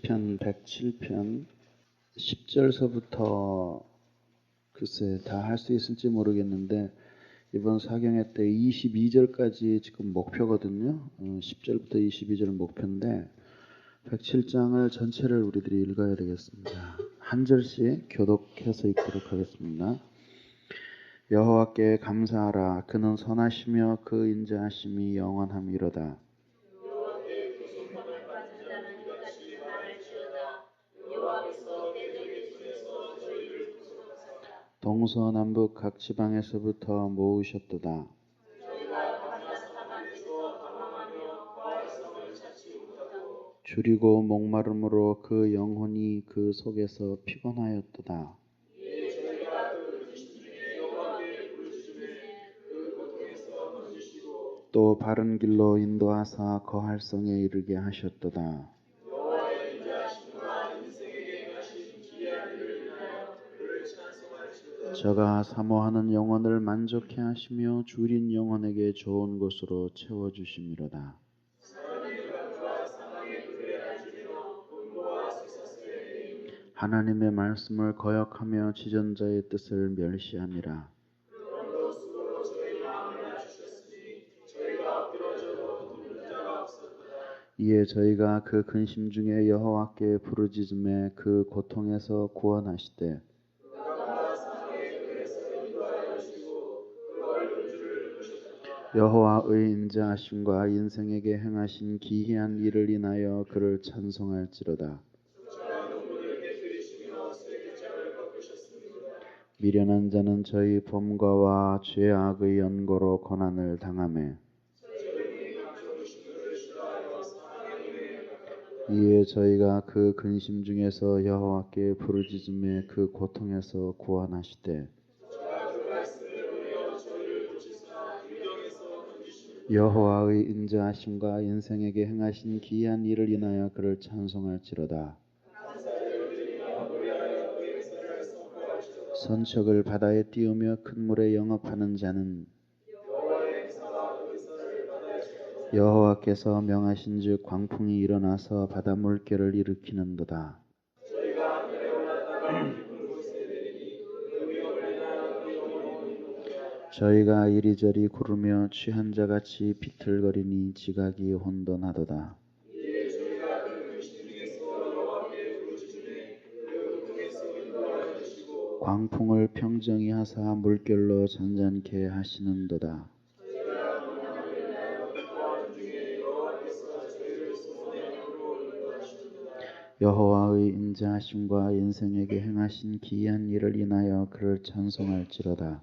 시편 107편 10절서부터 글쎄 다 할 수 있을지 모르겠는데 이번 사경회 때 22절까지 지금 목표거든요. 10절부터 22절 목표인데 107장을 전체를 우리들이 읽어야 되겠습니다. 한 절씩 교독해서 읽도록 하겠습니다. 여호와께 감사하라. 그는 선하시며 그 인자하심이 영원함이로다. 동서남북 각 지방에서부터 모으셨도다. 줄이고 목마름으로 그 영혼이 그 속에서 피곤하였도다. 또 바른 길로 인도하사 거할 성에 이르게 하셨도다. 저가 사모하는 영혼을 만족해 하시며 줄인 영혼에게 좋은 곳으로 채워주심이로다. 하나님의 말씀을 거역하며 지존자의 뜻을 멸시함이라. 이에 저희가 그 근심 중에 여호와께 부르짖음에 그 고통에서 구원하시되 여호와의 인자하심과 인생에게 행하신 기이한 일을 인하여 그를 찬송할지로다. 미련한 자는 저희 범과와 죄악의 연고로 고난을 당하매 이에 저희가 그 근심 중에서 여호와께 부르짖음에 그 고통에서 구원하시되 여호와의 인자하심과 인생에게 행하신 기이한 일을 인하여 그를 찬송할지로다. 선척을 바다에 띄우며 큰 물에 영업하는 자는 여호와께서 명하신즉 광풍이 일어나서 바다 물결을 일으키는도다. 저희가 이리저리 구르며 취한 자같이 비틀거리니 지각이 혼돈하도다. 광풍을 평정히 하사 물결로 잔잔케 하시는도다. 여호와의 인자하심과 인생에게 행하신 기이한 일을 인하여 그를 찬송할지로다.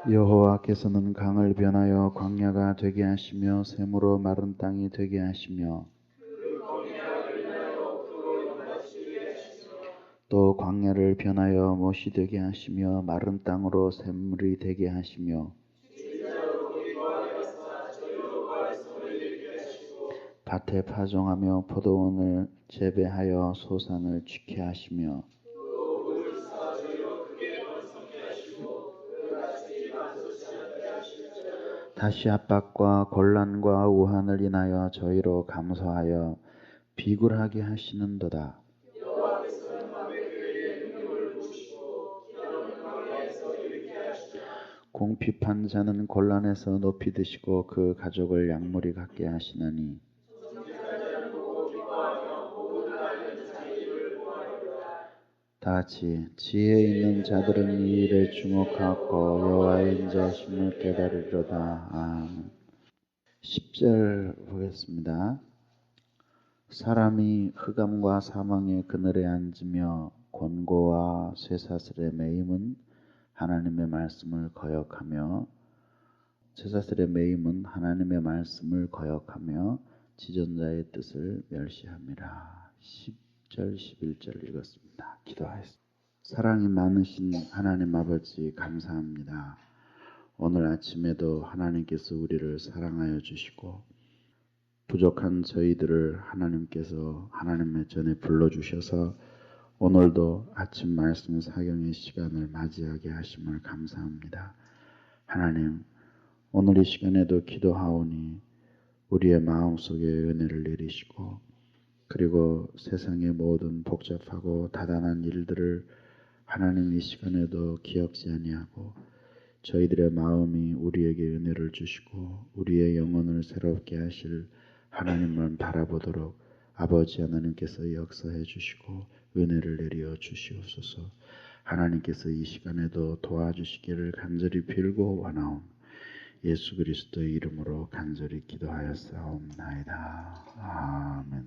여호와께서는 강을 변하여 광야가 되게 하시며 샘으로 마른 땅이 되게 하시며 또 광야를 변하여 못이 되게 하시며 마른 땅으로 샘물이 되게 하시며 밭에 파종하며 포도원을 재배하여 소산을 취케 하시며 다시 압박과 곤란과 우한을 인하여 저희로 감사하여 비굴하게 하시는도다. 궁핍한 자는 곤란에서 높이 드시고 그 가족을 양무리 갖게 하시나니 다같이 지혜 있는 자들은 이 일에 주목하고 여호와의 인자하심을 깨달으리로다. 아멘. 10절 보겠습니다. 사람이 흑암과 사망의 그늘에 앉으며 곤고와 쇠사슬에 매임은 하나님의 말씀을 거역하며 쇠사슬에 매임은 하나님의 말씀을 거역하며 지존자의 뜻을 멸시함이라. 10절 11절 읽었습니다. 기도하겠습니다. 사랑이 많으신 하나님 아버지 감사합니다. 오늘 아침에도 하나님께서 우리를 사랑하여 주시고 부족한 저희들을 하나님께서 하나님의 전에 불러주셔서 오늘도 아침 말씀 사경의 시간을 맞이하게 하심을 감사합니다. 하나님, 오늘 이 시간에도 기도하오니 우리의 마음속에 은혜를 내리시고 그리고 세상의 모든 복잡하고 다단한 일들을 하나님 이 시간에도 기억지 아니하고 저희들의 마음이 우리에게 은혜를 주시고 우리의 영혼을 새롭게 하실 하나님만 바라보도록 아버지 하나님께서 역사해 주시고 은혜를 내려 주시옵소서. 하나님께서 이 시간에도 도와주시기를 간절히 빌고 원하옵 예수 그리스도의 이름으로 간절히 기도하였사옵나이다. 아멘.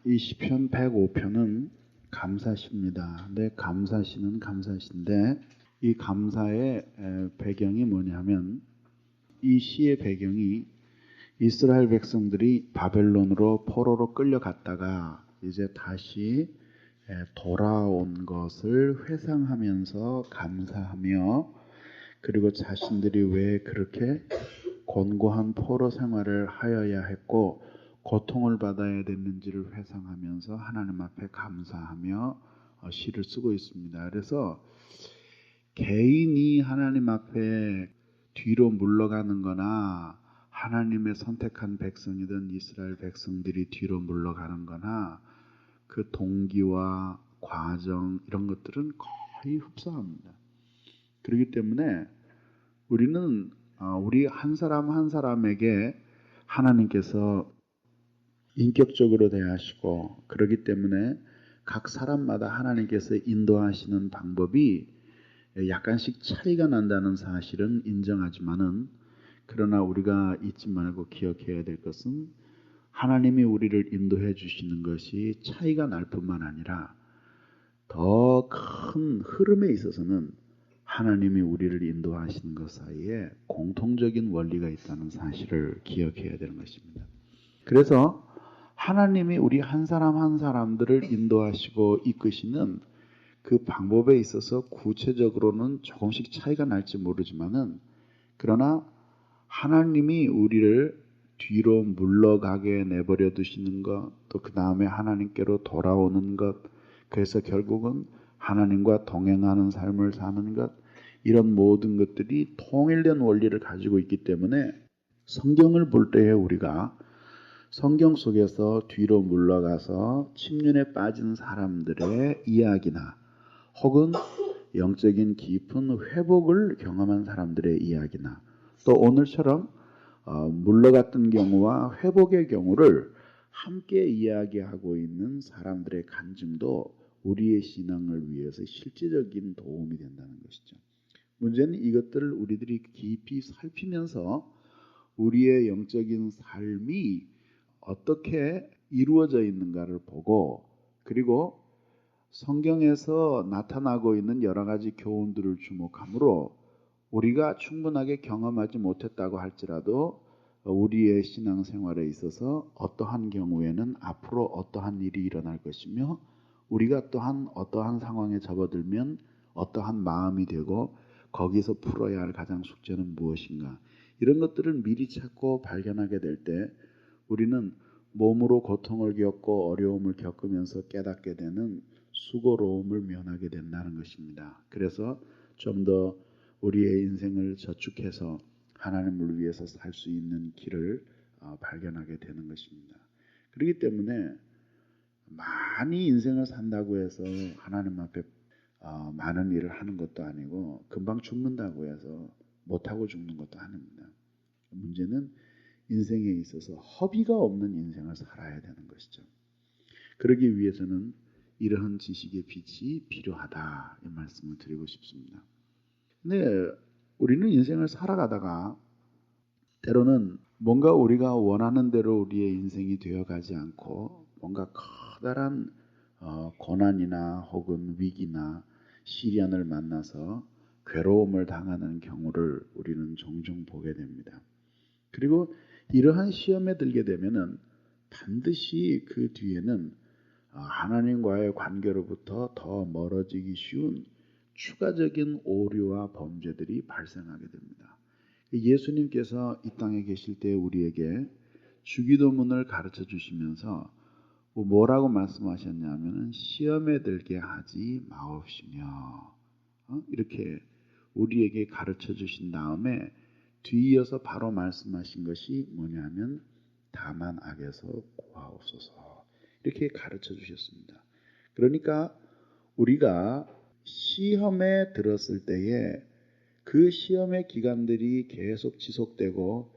이 시편 105편은 감사시입니다. 근데 감사시는 감사시인데 이 감사의 배경이 뭐냐면 이 시의 배경이 이스라엘 백성들이 바벨론으로 포로로 끌려갔다가 이제 다시 돌아온 것을 회상하면서 감사하며 그리고 자신들이 왜 그렇게 곤고한 포로 생활을 하여야 했고 고통을 받아야 됐는지를 회상하면서 하나님 앞에 감사하며 시를 쓰고 있습니다. 그래서 개인이 하나님 앞에 뒤로 물러가는 거나 하나님의 선택한 백성이든 이스라엘 백성들이 뒤로 물러가는 거나 그 동기와 과정 이런 것들은 거의 흡사합니다. 그렇기 때문에 우리는 우리 한 사람 한 사람에게 하나님께서 인격적으로 대하시고 그렇기 때문에 각 사람마다 하나님께서 인도하시는 방법이 약간씩 차이가 난다는 사실은 인정하지만은 그러나 우리가 잊지 말고 기억해야 될 것은 하나님이 우리를 인도해 주시는 것이 차이가 날 뿐만 아니라 더 큰 흐름에 있어서는 하나님이 우리를 인도하시는 것 사이에 공통적인 원리가 있다는 사실을 기억해야 되는 것입니다. 그래서 하나님이 우리 한 사람 한 사람들을 인도하시고 이끄시는 그 방법에 있어서 구체적으로는 조금씩 차이가 날지 모르지만은 그러나 하나님이 우리를 뒤로 물러가게 내버려 두시는 것, 또 그 다음에 하나님께로 돌아오는 것, 그래서 결국은 하나님과 동행하는 삶을 사는 것, 이런 모든 것들이 통일된 원리를 가지고 있기 때문에 성경을 볼 때에 우리가 성경 속에서 뒤로 물러가서 침륜에 빠진 사람들의 이야기나 혹은 영적인 깊은 회복을 경험한 사람들의 이야기나 또 오늘처럼 물러갔던 경우와 회복의 경우를 함께 이야기하고 있는 사람들의 간증도 우리의 신앙을 위해서 실제적인 도움이 된다는 것이죠. 문제는 이것들을 우리들이 깊이 살피면서 우리의 영적인 삶이 어떻게 이루어져 있는가를 보고 그리고 성경에서 나타나고 있는 여러 가지 교훈들을 주목하므로 우리가 충분하게 경험하지 못했다고 할지라도 우리의 신앙생활에 있어서 어떠한 경우에는 앞으로 어떠한 일이 일어날 것이며 우리가 또한 어떠한 상황에 접어들면 어떠한 마음이 되고 거기서 풀어야 할 가장 숙제는 무엇인가 이런 것들을 미리 찾고 발견하게 될 때 우리는 몸으로 고통을 겪고 어려움을 겪으면서 깨닫게 되는 수고로움을 면하게 된다는 것입니다. 그래서 좀 더 우리의 인생을 저축해서 하나님을 위해서 살 수 있는 길을 발견하게 되는 것입니다. 그렇기 때문에 많이 인생을 산다고 해서 하나님 앞에 많은 일을 하는 것도 아니고 금방 죽는다고 해서 못하고 죽는 것도 아닙니다. 문제는 인생에 있어서 허비가 없는 인생을 살아야 되는 것이죠. 그러기 위해서는 이러한 지식의 빛이 필요하다 이 말씀을 드리고 싶습니다. 근데 우리는 인생을 살아가다가 때로는 뭔가 우리가 원하는 대로 우리의 인생이 되어가지 않고 뭔가 커다란 고난이나 혹은 위기나 시련을 만나서 괴로움을 당하는 경우를 우리는 종종 보게 됩니다. 그리고 이러한 시험에 들게 되면은 반드시 그 뒤에는 하나님과의 관계로부터 더 멀어지기 쉬운 추가적인 오류와 범죄들이 발생하게 됩니다. 예수님께서 이 땅에 계실 때 우리에게 주기도문을 가르쳐 주시면서 뭐라고 말씀하셨냐면은 시험에 들게 하지 마옵시며 이렇게 우리에게 가르쳐 주신 다음에 뒤이어서 바로 말씀하신 것이 뭐냐면 다만 악에서 구하옵소서. 이렇게 가르쳐 주셨습니다. 그러니까 우리가 시험에 들었을 때에 그 시험의 기간들이 계속 지속되고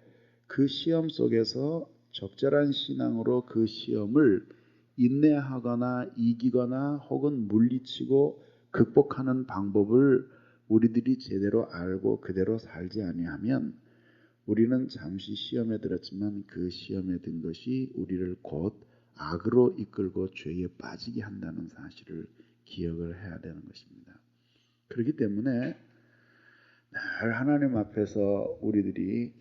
그 시험 속에서 적절한 신앙으로 그 시험을 인내하거나 이기거나 혹은 물리치고 극복하는 방법을 우리들이 제대로 알고 그대로 살지 아니하면 우리는 잠시 시험에 들었지만 그 시험에 든 것이 우리를 곧 악으로 이끌고 죄에 빠지게 한다는 사실을 기억을 해야 되는 것입니다. 그렇기 때문에 늘 하나님 앞에서 우리들이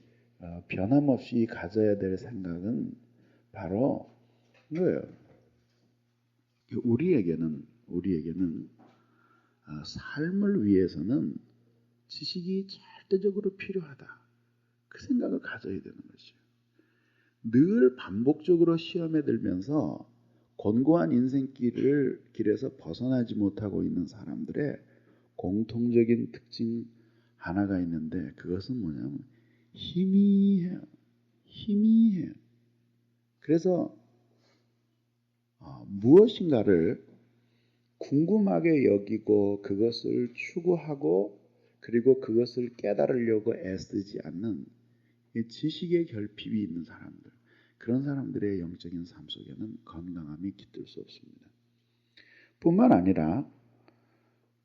변함없이 가져야 될 생각은 바로 뭐예요? 우리에게는 삶을 위해서는 지식이 절대적으로 필요하다. 그 생각을 가져야 되는 것이에요. 늘 반복적으로 시험에 들면서 곤고한 인생길에서 벗어나지 못하고 있는 사람들의 공통적인 특징 하나가 있는데 그것은 뭐냐면 희미해요. 그래서 무엇인가를 궁금하게 여기고 그것을 추구하고 그리고 그것을 깨달으려고 애쓰지 않는 지식의 결핍이 있는 사람들, 그런 사람들의 영적인 삶 속에는 건강함이 깃들 수 없습니다. 뿐만 아니라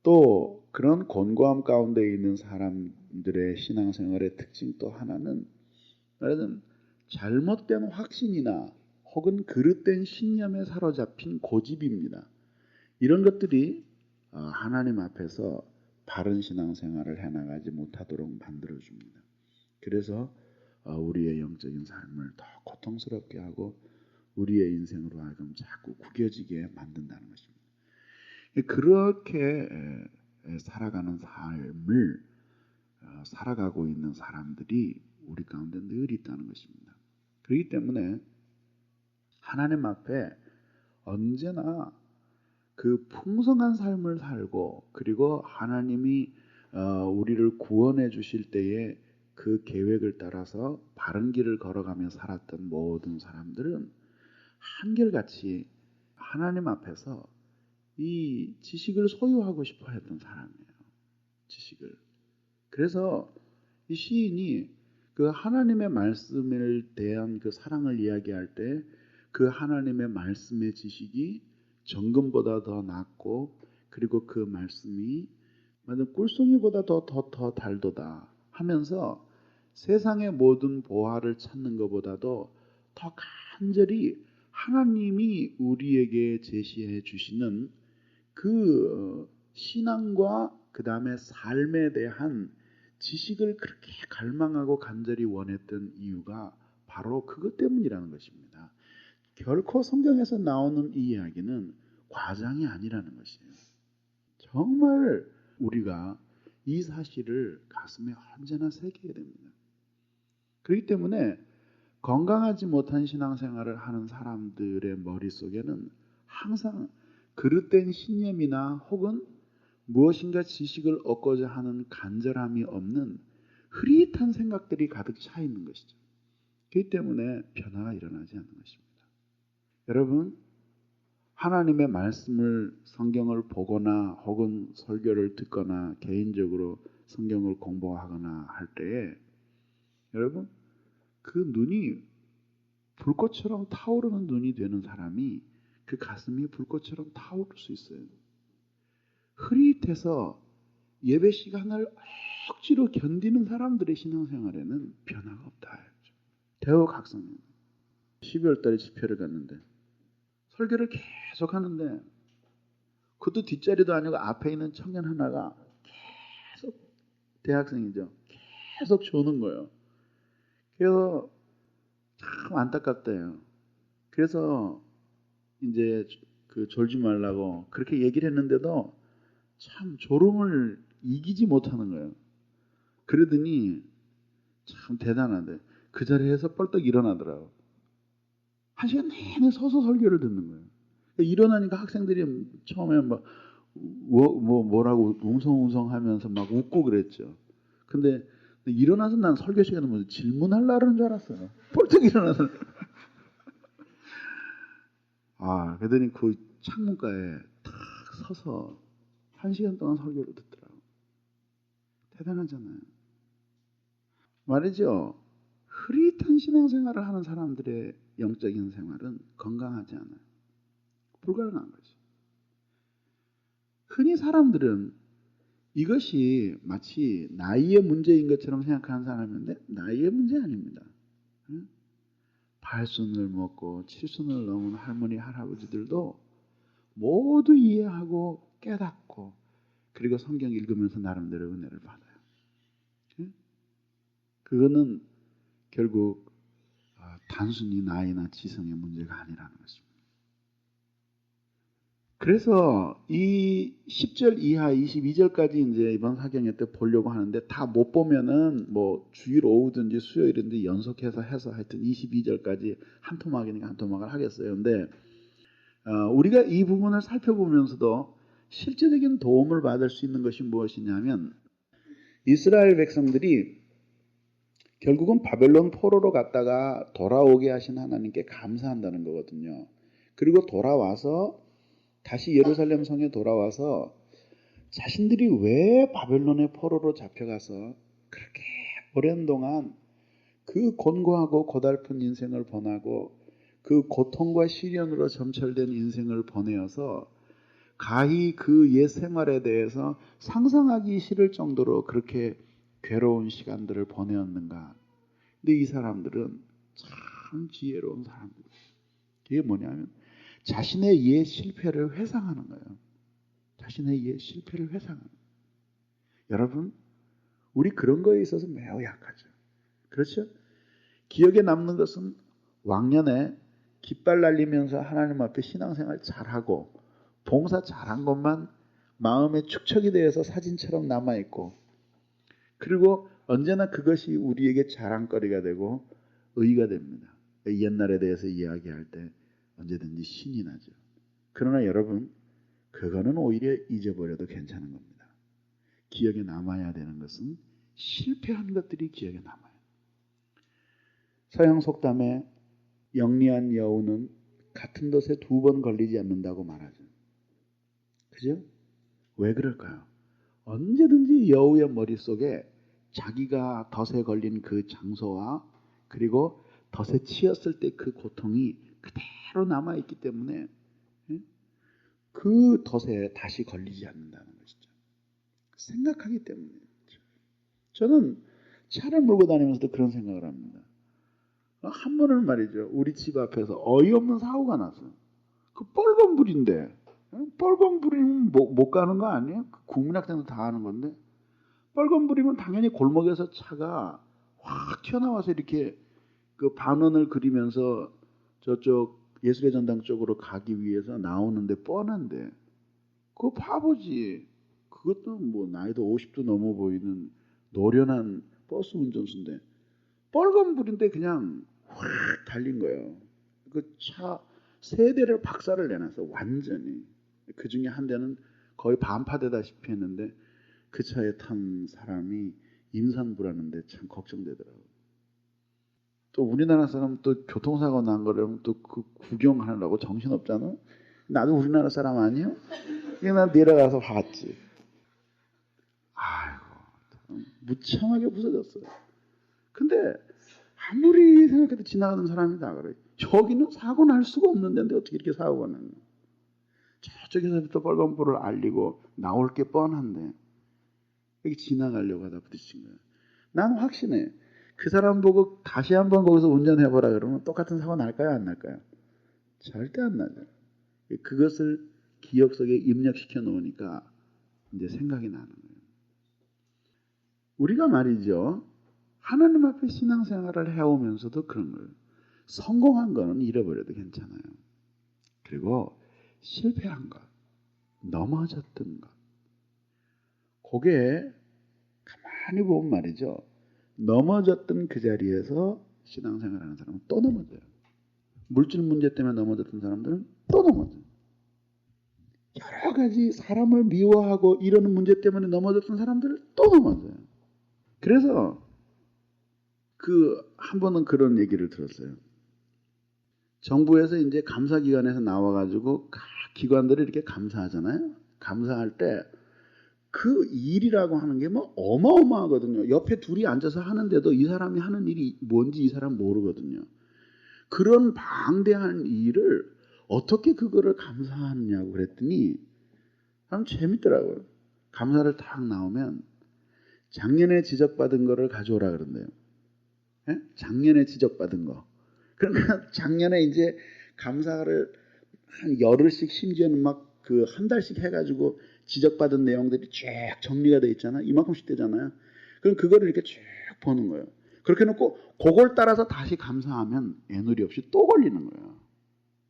또 그런 곤고함 가운데 있는 사람들의 신앙생활의 특징 또 하나는 말하자면 잘못된 확신이나 혹은 그릇된 신념에 사로잡힌 고집입니다. 이런 것들이 하나님 앞에서 바른 신앙생활을 해나가지 못하도록 만들어줍니다. 그래서 우리의 영적인 삶을 더 고통스럽게 하고 우리의 인생으로 하여금 자꾸 구겨지게 만든다는 것입니다. 그렇게 살아가는 삶을 살아가고 있는 사람들이 우리 가운데 늘 있다는 것입니다. 그렇기 때문에 하나님 앞에 언제나 그 풍성한 삶을 살고 그리고 하나님이 우리를 구원해 주실 때에 그 계획을 따라서 바른 길을 걸어가며 살았던 모든 사람들은 한결같이 하나님 앞에서 이 지식을 소유하고 싶어 했던 사람이에요. 지식을. 그래서 이 시인이 그 하나님의 말씀을 대한 그 사랑을 이야기할 때 그 하나님의 말씀의 지식이 정금보다 더 낫고 그리고 그 말씀이 꿀송이보다 더 달도다 하면서 세상의 모든 보화를 찾는 것보다도 더 간절히 하나님이 우리에게 제시해 주시는 그 신앙과 그 다음에 삶에 대한 지식을 그렇게 갈망하고 간절히 원했던 이유가 바로 그것 때문이라는 것입니다. 결코 성경에서 나오는 이 이야기는 과장이 아니라는 것이에요. 정말 우리가 이 사실을 가슴에 언제나 새겨야 됩니다. 그렇기 때문에 건강하지 못한 신앙생활을 하는 사람들의 머릿속에는 항상 그릇된 신념이나 혹은 무엇인가 지식을 얻고자 하는 간절함이 없는 흐릿한 생각들이 가득 차 있는 것이죠. 그렇기 때문에 변화가 일어나지 않는 것입니다. 여러분, 하나님의 말씀을 성경을 보거나 혹은 설교를 듣거나 개인적으로 성경을 공부하거나 할 때에 여러분 그 눈이 불꽃처럼 타오르는 눈이 되는 사람이 그 가슴이 불꽃처럼 타오를 수 있어요. 흐릿해서 예배 시간을 억지로 견디는 사람들의 신앙생활에는 변화가 없다. 대우 각성입니다. 12월 달에 집회를 갔는데 설교를 계속 하는데 그것도 뒷자리도 아니고 앞에 있는 청년 하나가 계속 대학생이죠. 계속 조는 거예요. 그래서 참 안타깝대요. 그래서 이제 그 졸지 말라고 그렇게 얘기를 했는데도 참 졸음을 이기지 못하는 거예요. 그러더니 참 대단한데 그 자리에서 뻘떡 일어나더라고. 한 시간 내내 서서 설교를 듣는 거예요. 일어나니까 학생들이 처음에 뭐라고 웅성웅성 하면서 막 웃고 그랬죠. 근데 일어나서 난 설교 시간에 무슨 질문하려는 줄 알았어요. 뻘떡 일어나서. 그러더니 그 창문가에 탁 서서 1시간 동안 설교를 듣더라고. 대단하잖아요. 말이죠. 흐릿한 신앙생활을 하는 사람들의 영적인 생활은 건강하지 않아요. 불가능한 거죠. 흔히 사람들은 이것이 마치 나이의 문제인 것처럼 생각하는 사람인데 나이의 문제 아닙니다. 발순을 먹고 칠순을 넘은 할머니 할아버지들도 모두 이해하고 깨닫고 그리고 성경 읽으면서 나름대로 은혜를 받아요. 그거는 결국 단순히 나이나 지성의 문제가 아니라는 것입니다. 그래서 이 10절 이하 22절까지 이제 이번 사경회 때 보려고 하는데 다 못 보면은 뭐 주일 오후든지 수요일인지 연속해서 해서 하여튼 22절까지 한 토막이니까 한 토막을 하겠어요. 근데 우리가 이 부분을 살펴보면서도 실제적인 도움을 받을 수 있는 것이 무엇이냐면 이스라엘 백성들이 결국은 바벨론 포로로 갔다가 돌아오게 하신 하나님께 감사한다는 거거든요. 그리고 돌아와서 다시 예루살렘 성에 돌아와서 자신들이 왜 바벨론의 포로로 잡혀가서 그렇게 오랜 동안 그 곤고하고 고달픈 인생을 보내고 그 고통과 시련으로 점철된 인생을 보내어서 가히 그 옛 생활에 대해서 상상하기 싫을 정도로 그렇게 괴로운 시간들을 보내었는가. 근데 이 사람들은 참 지혜로운 사람들. 이게 뭐냐면 자신의 옛 실패를 회상하는 거예요. 자신의 옛 실패를 회상하는 거예요. 여러분, 우리 그런 거에 있어서 매우 약하죠. 그렇죠? 기억에 남는 것은 왕년에 깃발 날리면서 하나님 앞에 신앙생활 잘하고 봉사 잘한 것만 마음에 축적이 되어서 사진처럼 남아있고 그리고 언제나 그것이 우리에게 자랑거리가 되고 의의가 됩니다. 옛날에 대해서 이야기할 때 언제든지 신이 나죠. 그러나 여러분, 그거는 오히려 잊어버려도 괜찮은 겁니다. 기억에 남아야 되는 것은 실패한 것들이 기억에 남아요. 서양 속담에 영리한 여우는 같은 덫에 2번 걸리지 않는다고 말하죠. 그죠? 왜 그럴까요? 언제든지 여우의 머릿속에 자기가 덫에 걸린 그 장소와 그리고 덫에 치였을 때 그 고통이 그대로 남아있기 때문에 그 덫에 다시 걸리지 않는다는 것이죠. 생각하기 때문에. 저는 차를 몰고 다니면서도 그런 생각을 합니다. 한 번은 말이죠. 우리 집 앞에서 어이없는 사고가 났어요. 그 빨간 불인데 빨간 불이면 못 가는 거 아니에요? 국민학생도 다 하는 건데 빨간 불이면 당연히 골목에서 차가 확 튀어나와서 이렇게 그 반원을 그리면서 저쪽 예술의 전당 쪽으로 가기 위해서 나오는데 뻔한데 그거 바보지. 그것도 뭐 나이도 50도 넘어 보이는 노련한 버스 운전수인데 빨간 불인데 그냥 확 달린 거예요. 그 차 세 대를 박살을 내놨어. 완전히. 그 중에 한 대는 거의 반파되다시피 했는데 그 차에 탄 사람이 임산부라는데 참 걱정되더라고요. 또 우리나라 사람 또 교통사고 난 거를 또 그 구경하려고 정신없잖아. 나도 우리나라 사람 아니요? 난 내려가서 봤지. 아이고 무참하게 부서졌어요. 근데 아무리 생각해도 지나가는 사람이 다 그래. 여기는 사고 날 수가 없는 데인데 어떻게 이렇게 사고가 나냐. 저쪽에서부터 빨간불을 알리고 나올 게 뻔한데 여기 지나가려고 하다 부딪힌 거야. 난 확신해. 그 사람 보고 다시 한번 거기서 운전해보라 그러면 똑같은 사고 날까요? 안 날까요? 절대 안 나죠. 그것을 기억 속에 입력시켜 놓으니까 이제 생각이 나는 거예요. 우리가 말이죠. 하나님 앞에 신앙생활을 해오면서도 그런 걸 성공한 거는 잃어버려도 괜찮아요. 그리고 실패한 것, 넘어졌던 것. 그게 가만히 보면 말이죠. 넘어졌던 그 자리에서 신앙생활하는 사람은 또 넘어져요. 물질 문제 때문에 넘어졌던 사람들은 또 넘어져요. 여러 가지 사람을 미워하고 이러는 문제 때문에 넘어졌던 사람들은 또 넘어져요. 그래서 한 번은 그런 얘기를 들었어요. 정부에서 이제 감사기관에서 나와가지고 각 기관들을 이렇게 감사하잖아요. 감사할 때 그 일이라고 하는 게 뭐 어마어마하거든요. 옆에 둘이 앉아서 하는데도 이 사람이 하는 일이 뭔지 이 사람 모르거든요. 그런 방대한 일을 어떻게 그거를 감사하느냐고 그랬더니 참 재밌더라고요. 감사를 딱 나오면 작년에 지적받은 거를 가져오라 그런대요. 예? 작년에 지적받은 거. 그러니까 작년에 이제 감사를 한 열흘씩 심지어는 막 그 한 달씩 해가지고 지적받은 내용들이 쭉 정리가 돼 있잖아요. 이만큼씩 되잖아요. 그럼 그거를 이렇게 쭉 보는 거예요. 그렇게 놓고 그걸 따라서 다시 감사하면 애누리 없이 또 걸리는 거예요.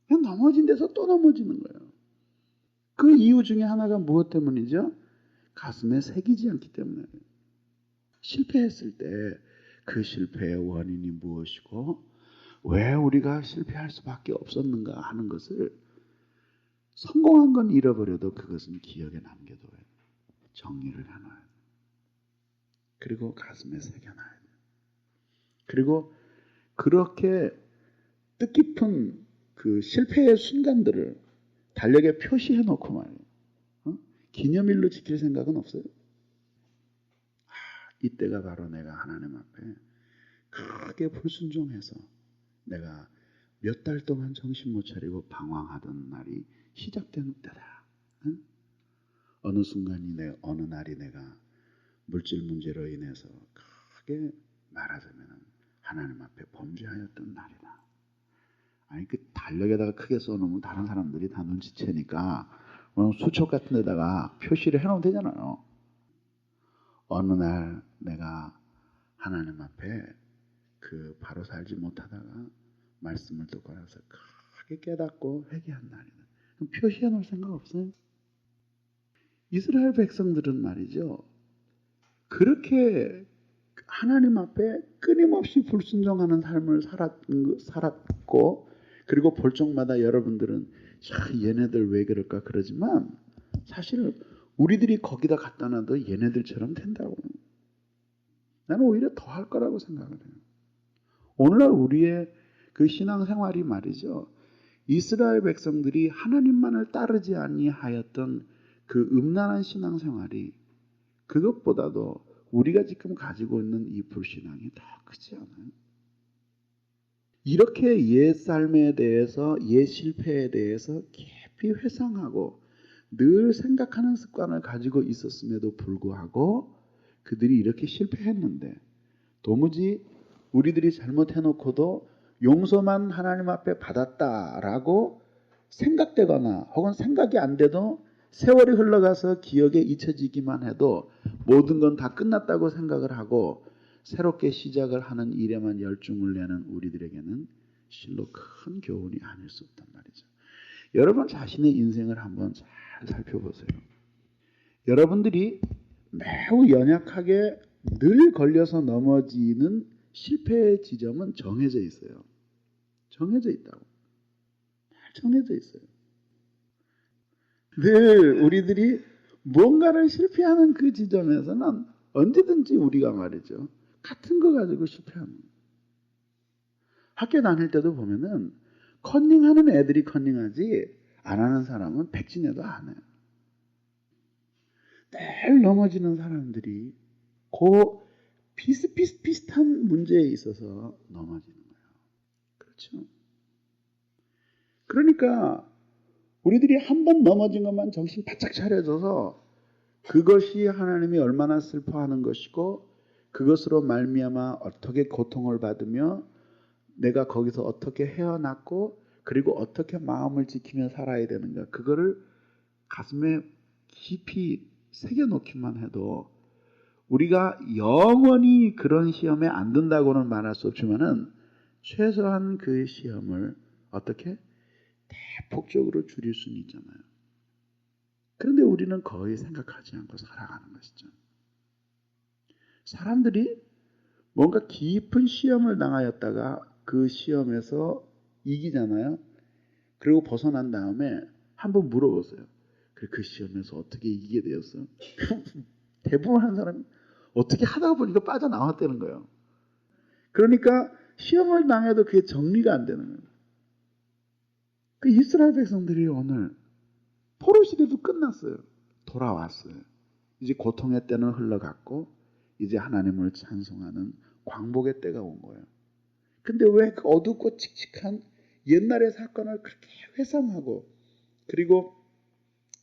그냥 넘어진 데서 또 넘어지는 거예요. 그 이유 중에 하나가 무엇 때문이죠? 가슴에 새기지 않기 때문에. 실패했을 때 그 실패의 원인이 무엇이고 왜 우리가 실패할 수밖에 없었는가 하는 것을 성공한 건 잃어버려도 그것은 기억에 남겨둬야 돼요. 정리를 해놔야 돼요. 그리고 가슴에 새겨놔야 돼요. 그리고 그렇게 뜻깊은 그 실패의 순간들을 달력에 표시해 놓고 말이에요. 기념일로 지킬 생각은 없어요. 이때가 바로 내가 하나님 앞에 크게 불순종해서 내가 몇 달 동안 정신 못 차리고 방황하던 날이 시작된 때다. 어느 순간이 어느 날이 내가 물질 문제로 인해서 크게 말하자면 하나님 앞에 범죄하였던 날이다. 아니 그 달력에다가 크게 써놓으면 다른 사람들이 다 눈치채니까 수첩 같은 데다가 표시를 해놓으면 되잖아요. 어느 날 내가 하나님 앞에 그 바로 살지 못하다가 말씀을 듣고 나서 크게 깨닫고 회개한 날이다. 그럼 표시해 놓을 생각 없어요? 이스라엘 백성들은 말이죠. 그렇게 하나님 앞에 끊임없이 불순종하는 삶을 살았고 그리고 볼 적마다 여러분들은 얘네들 왜 그럴까 그러지만 사실 우리들이 거기다 갖다 놔도 얘네들처럼 된다고. 나는 오히려 더 할 거라고 생각을 해요. 오늘날 우리의 그 신앙생활이 말이죠. 이스라엘 백성들이 하나님만을 따르지 아니하였던 그 음란한 신앙생활이 그것보다도 우리가 지금 가지고 있는 이 불신앙이 더 크지 않아요? 이렇게 옛 삶에 대해서 옛 실패에 대해서 깊이 회상하고 늘 생각하는 습관을 가지고 있었음에도 불구하고 그들이 이렇게 실패했는데 도무지 우리들이 잘못해놓고도 용서만 하나님 앞에 받았다라고 생각되거나 혹은 생각이 안 돼도 세월이 흘러가서 기억에 잊혀지기만 해도 모든 건 다 끝났다고 생각을 하고 새롭게 시작을 하는 일에만 열중을 내는 우리들에게는 실로 큰 교훈이 아닐 수 없단 말이죠. 여러분 자신의 인생을 한번 잘 살펴보세요. 여러분들이 매우 연약하게 늘 걸려서 넘어지는 실패의 지점은 정해져 있어요. 정해져 있다고. 정해져 있어요. 늘 우리들이 뭔가를 실패하는 그 지점에서는 언제든지 우리가 말이죠. 같은 거 가지고 실패하는 거예요. 학교 다닐 때도 보면은 컨닝하는 애들이 컨닝하지 안 하는 사람은 백진해도 안 해요. 늘 넘어지는 사람들이 그 비슷한 문제에 있어서 넘어지는 거예요. 그렇죠? 그러니까 우리들이 한 번 넘어진 것만 정신 바짝 차려줘서 그것이 하나님이 얼마나 슬퍼하는 것이고 그것으로 말미암아 어떻게 고통을 받으며 내가 거기서 어떻게 헤어났고 그리고 어떻게 마음을 지키며 살아야 되는가 그거를 가슴에 깊이 새겨놓기만 해도 우리가 영원히 그런 시험에 안 든다고는 말할 수 없지만은 최소한 그 시험을 어떻게 대폭적으로 줄일 수는 있잖아요. 그런데 우리는 거의 생각하지 않고 살아가는 것이죠. 사람들이 뭔가 깊은 시험을 당하였다가 그 시험에서 이기잖아요. 그리고 벗어난 다음에 한번 물어보세요. 그 시험에서 어떻게 이기게 되었어? 대부분 하는 사람이 어떻게 하다 보니까 빠져나왔다는 거예요. 그러니까 시험을 당해도 그게 정리가 안 되는 거예요. 그 이스라엘 백성들이 오늘 포로 시대도 끝났어요. 돌아왔어요. 이제 고통의 때는 흘러갔고 이제 하나님을 찬송하는 광복의 때가 온 거예요. 근데 왜 그 어둡고 칙칙한 옛날의 사건을 그렇게 회상하고 그리고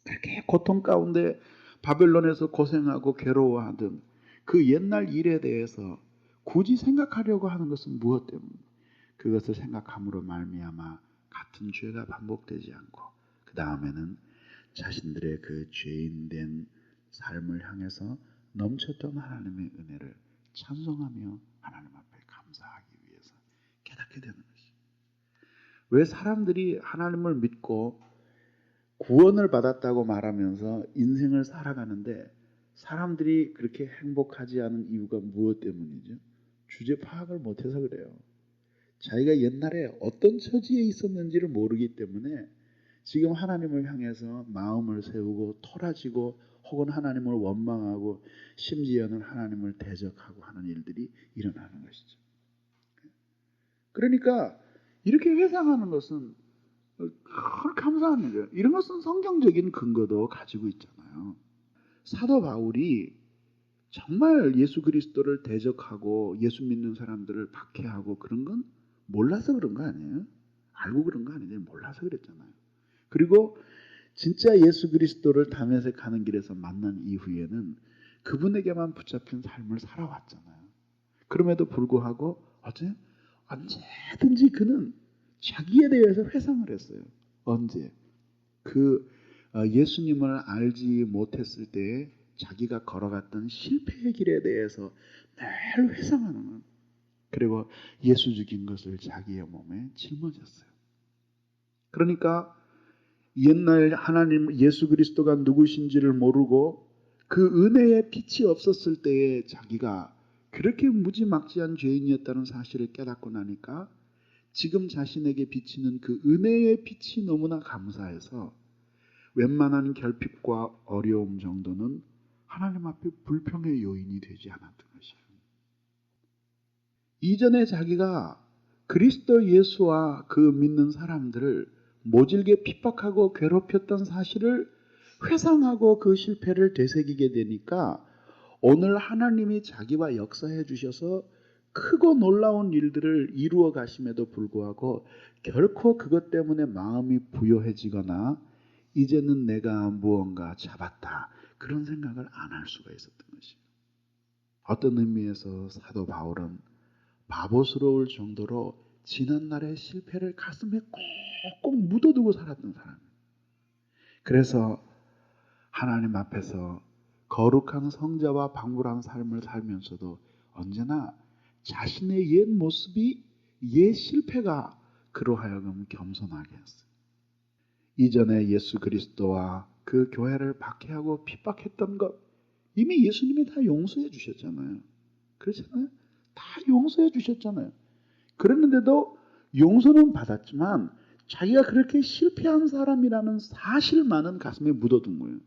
그렇게 고통 가운데 바벨론에서 고생하고 괴로워하던 그 옛날 일에 대해서 굳이 생각하려고 하는 것은 무엇 때문에? 그것을 생각함으로 말미암아 같은 죄가 반복되지 않고 그 다음에는 자신들의 그 죄인된 삶을 향해서 넘쳤던 하나님의 은혜를 찬송하며 하나님 앞에 감사하기 위해서 깨닫게 되는 것이죠. 왜 사람들이 하나님을 믿고 구원을 받았다고 말하면서 인생을 살아가는데 사람들이 그렇게 행복하지 않은 이유가 무엇 때문이죠? 주제 파악을 못해서 그래요. 자기가 옛날에 어떤 처지에 있었는지를 모르기 때문에 지금 하나님을 향해서 마음을 세우고 토라지고 혹은 하나님을 원망하고 심지어는 하나님을 대적하고 하는 일들이 일어나는 것이죠. 그러니까 이렇게 회상하는 것은 감사한 일이에요. 이런 것은 성경적인 근거도 가지고 있잖아요. 사도 바울이 정말 예수 그리스도를 대적하고 예수 믿는 사람들을 박해하고 그런 건 몰라서 그런 거 아니에요? 알고 그런 거 아니에요? 몰라서 그랬잖아요. 그리고 진짜 예수 그리스도를 다메섹 가는 길에서 만난 이후에는 그분에게만 붙잡힌 삶을 살아왔잖아요. 그럼에도 불구하고 언제든지 그는 자기에 대해서 회상을 했어요. 언제? 예수님을 알지 못했을 때에 자기가 걸어갔던 실패의 길에 대해서 늘 회상하는 거예요. 그리고 예수 죽인 것을 자기의 몸에 짊어졌어요. 그러니까 옛날 하나님 예수 그리스도가 누구신지를 모르고 그 은혜의 빛이 없었을 때에 자기가 그렇게 무지막지한 죄인이었다는 사실을 깨닫고 나니까 지금 자신에게 비치는 그 은혜의 빛이 너무나 감사해서 웬만한 결핍과 어려움 정도는 하나님 앞에 불평의 요인이 되지 않았던 것이에요. 이전에 자기가 그리스도 예수와 그 믿는 사람들을 모질게 핍박하고 괴롭혔던 사실을 회상하고 그 실패를 되새기게 되니까 오늘 하나님이 자기와 역사해 주셔서 크고 놀라운 일들을 이루어 가심에도 불구하고 결코 그것 때문에 마음이 부요해지거나 이제는 내가 무언가 잡았다 그런 생각을 안 할 수가 있었던 것이에요. 어떤 의미에서 사도 바울은 바보스러울 정도로 지난날의 실패를 가슴에 꼭꼭 묻어두고 살았던 사람이에요. 그래서 하나님 앞에서 거룩한 성자와 방불한 삶을 살면서도 언제나 자신의 옛 모습이 옛 실패가 그로 하여금 겸손하게 했어요. 이전에 예수 그리스도와 그 교회를 박해하고 핍박했던 것 이미 예수님이 다 용서해 주셨잖아요. 그렇잖아요. 다 용서해 주셨잖아요. 그랬는데도 용서는 받았지만 자기가 그렇게 실패한 사람이라는 사실만은 가슴에 묻어둔 거예요.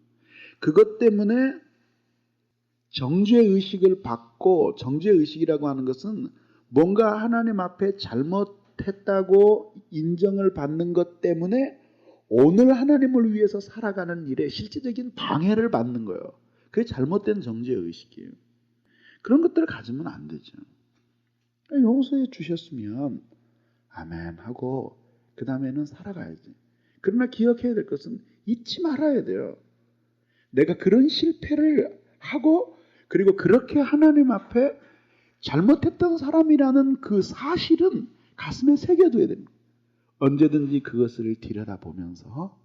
그것 때문에 정죄의식을 받고 정죄의식이라고 하는 것은 뭔가 하나님 앞에 잘못했다고 인정을 받는 것 때문에 오늘 하나님을 위해서 살아가는 일에 실질적인 방해를 받는 거예요. 그게 잘못된 정죄의식이에요. 그런 것들을 가지면 안 되죠. 용서해 주셨으면 아멘 하고 그 다음에는 살아가야지. 그러나 기억해야 될 것은 잊지 말아야 돼요. 내가 그런 실패를 하고 그리고 그렇게 하나님 앞에 잘못했던 사람이라는 그 사실은 가슴에 새겨둬야 됩니다. 언제든지 그것을 들여다보면서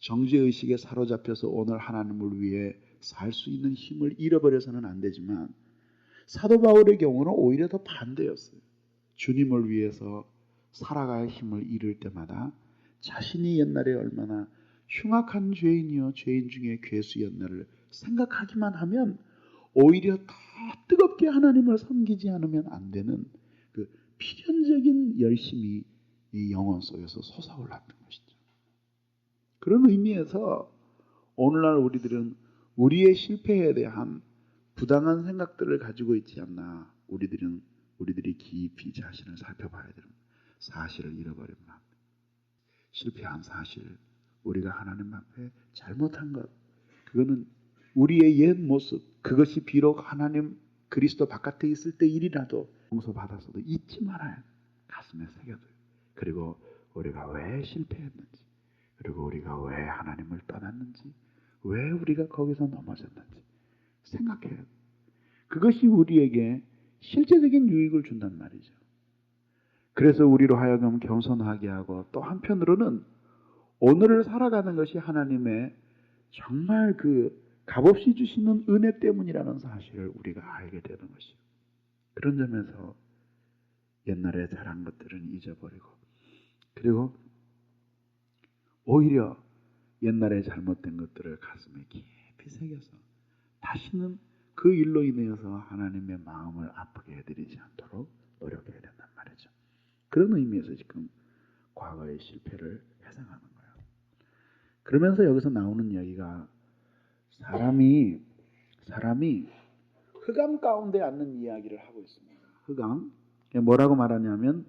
정죄의식에 사로잡혀서 오늘 하나님을 위해 살 수 있는 힘을 잃어버려서는 안 되지만 사도 바울의 경우는 오히려 더 반대였어요. 주님을 위해서 살아갈 힘을 잃을 때마다 자신이 옛날에 얼마나 흉악한 죄인이요 죄인 중에 괴수였나를 생각하기만 하면 오히려 더 뜨겁게 하나님을 섬기지 않으면 안 되는 그 필연적인 열심이 이 영혼 속에서 솟아올랐던 것이죠. 그런 의미에서 오늘날 우리들은 우리의 실패에 대한 부당한 생각들을 가지고 있지 않나. 우리들이 깊이 자신을 살펴봐야 됩니다. 사실을 잃어버리면 안 돼요. 실패한 사실, 우리가 하나님 앞에 잘못한 것, 그거는 우리의 옛 모습, 그것이 비록 하나님 그리스도 바깥에 있을 때 일이라도 용서받았어도 잊지 말아야 가슴에 새겨둬요. 그리고 우리가 왜 실패했는지, 그리고 우리가 왜 하나님을 떠났는지, 왜 우리가 거기서 넘어졌는지 생각해야 돼요. 그것이 우리에게 실제적인 유익을 준단 말이죠. 그래서 우리로 하여금 겸손하게 하고, 또 한편으로는 오늘을 살아가는 것이 하나님의 정말 그 값없이 주시는 은혜 때문이라는 사실을 우리가 알게 되는 것이요. 그런 점에서 옛날에 잘한 것들은 잊어버리고, 그리고 오히려 옛날에 잘못된 것들을 가슴에 깊이 새겨서 다시는 그 일로 인해서 하나님의 마음을 아프게 해드리지 않도록 노력해야 된단 말이죠. 그런 의미에서 지금 과거의 실패를 회상하는 거예요. 그러면서 여기서 나오는 이야기가 사람이 흑암 가운데 앉는 이야기를 하고 있습니다. 흑암. 뭐라고 말하냐면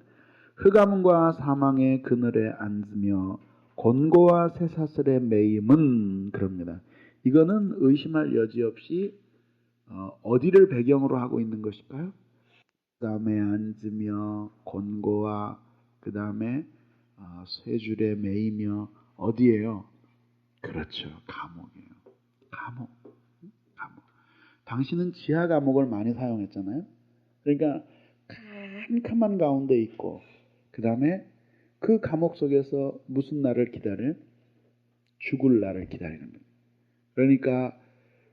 흑암과 사망의 그늘에 앉으며 곤고와 쇠사슬에 매임은 그럽니다. 이거는 의심할 여지 없이 어디를 배경으로 하고 있는 것일까요? 흑암에 앉으며 곤고와 그 다음에 쇠줄에 매이며 어디예요? 그렇죠. 감옥이에요. 감옥. 당신은 지하 감옥을 많이 사용했잖아요. 그러니까 캄캄한 가운데 있고 그 다음에 그 감옥 속에서 무슨 날을 기다려요? 죽을 날을 기다리는 거예요. 그러니까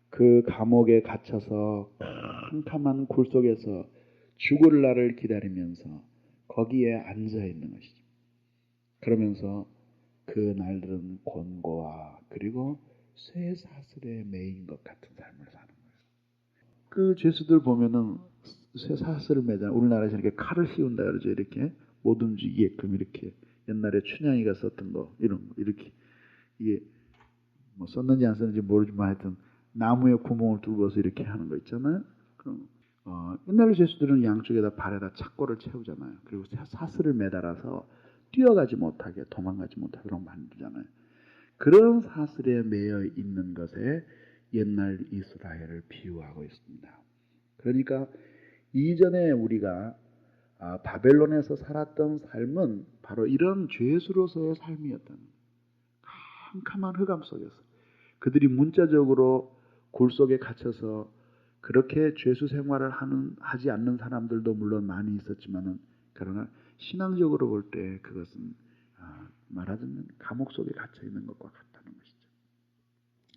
그 감옥에 갇혀서 캄캄한 굴 속에서 죽을 날을 기다리면서 거기에 앉아 있는 것이죠. 그러면서 그 날들은 곤고와 그리고 쇠사슬에 매인 것 같은 삶을 사는 거예요. 그 죄수들 보면은 쇠사슬을 매잖아요. 우리나라에서 이렇게 칼을 씌운다 그러죠. 이렇게 못 움직이게끔 이렇게 옛날에 춘향이가 썼던 거 이런 거 이렇게 이게 뭐 썼는지 안 썼는지 모르지만 하여튼 나무에 구멍을 뚫어서 이렇게 하는 거 있잖아요. 그럼 옛날 죄수들은 양쪽에다 발에다 착고를 채우잖아요. 그리고 사슬을 매달아서 뛰어가지 못하게 도망가지 못하도록 만들잖아요. 그런 사슬에 매여 있는 것에 옛날 이스라엘을 비유하고 있습니다. 그러니까 이전에 우리가 바벨론에서 살았던 삶은 바로 이런 죄수로서의 삶이었다는 거예요. 캄캄한 흑암 속에서 그들이 문자적으로 굴 속에 갇혀서 그렇게 죄수 생활을 하지 않는 사람들도 물론 많이 있었지만은 그러나 신앙적으로 볼 때 그것은 말하자면 감옥 속에 갇혀 있는 것과 같다는 것이죠.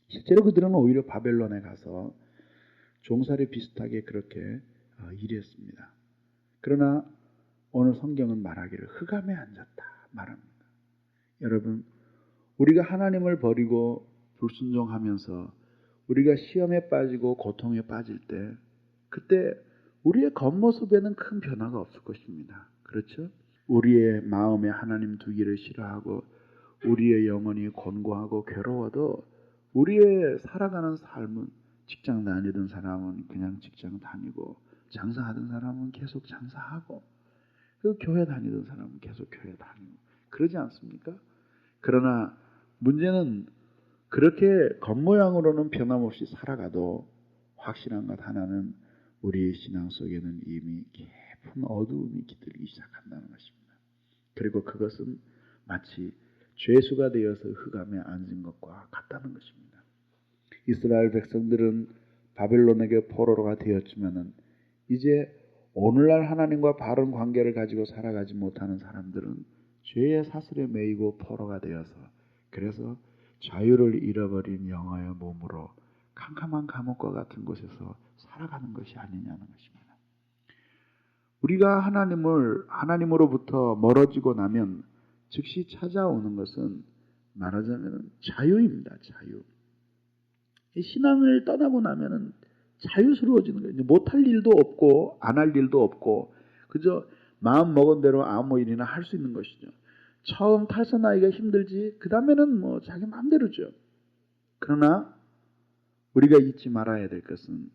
실제로 그들은 오히려 바벨론에 가서 종살이 비슷하게 그렇게 일했습니다. 그러나 오늘 성경은 말하기를 흑암에 앉았다 말합니다. 여러분, 우리가 하나님을 버리고 불순종하면서 우리가 시험에 빠지고 고통에 빠질 때 그때 우리의 겉모습에는 큰 변화가 없을 것입니다. 그렇죠? 우리의 마음에 하나님 두기를 싫어하고 우리의 영혼이 곤고하고 괴로워도 우리의 살아가는 삶은 직장 다니던 사람은 그냥 직장 다니고 장사하던 사람은 계속 장사하고 그 교회 다니던 사람은 계속 교회 다니고 그러지 않습니까? 그러나 문제는 그렇게 겉모양으로는 변함없이 살아가도 확실한 것 하나는 우리의 신앙 속에는 이미 깊은 어두움이 깃들기 시작한다는 것입니다. 그리고 그것은 마치 죄수가 되어서 흑암에 앉은 것과 같다는 것입니다. 이스라엘 백성들은 바벨론에게 포로가 되었지만은 이제 오늘날 하나님과 바른 관계를 가지고 살아가지 못하는 사람들은 죄의 사슬에 매이고 포로가 되어서 그래서 자유를 잃어버린 영혼의 몸으로 캄캄한 감옥과 같은 곳에서 살아가는 것이 아니냐는 것입니다. 우리가 하나님으로부터 멀어지고 나면 즉시 찾아오는 것은 말하자면 자유입니다. 자유. 신앙을 떠나고 나면은 자유스러워지는 거예요. 못할 일도 없고 안 할 일도 없고 그저 마음 먹은 대로 아무 일이나 할 수 있는 것이죠. 처음 탈선하기가 힘들지 그 다음에는 뭐 자기 마음대로죠. 그러나 우리가 잊지 말아야 될 것은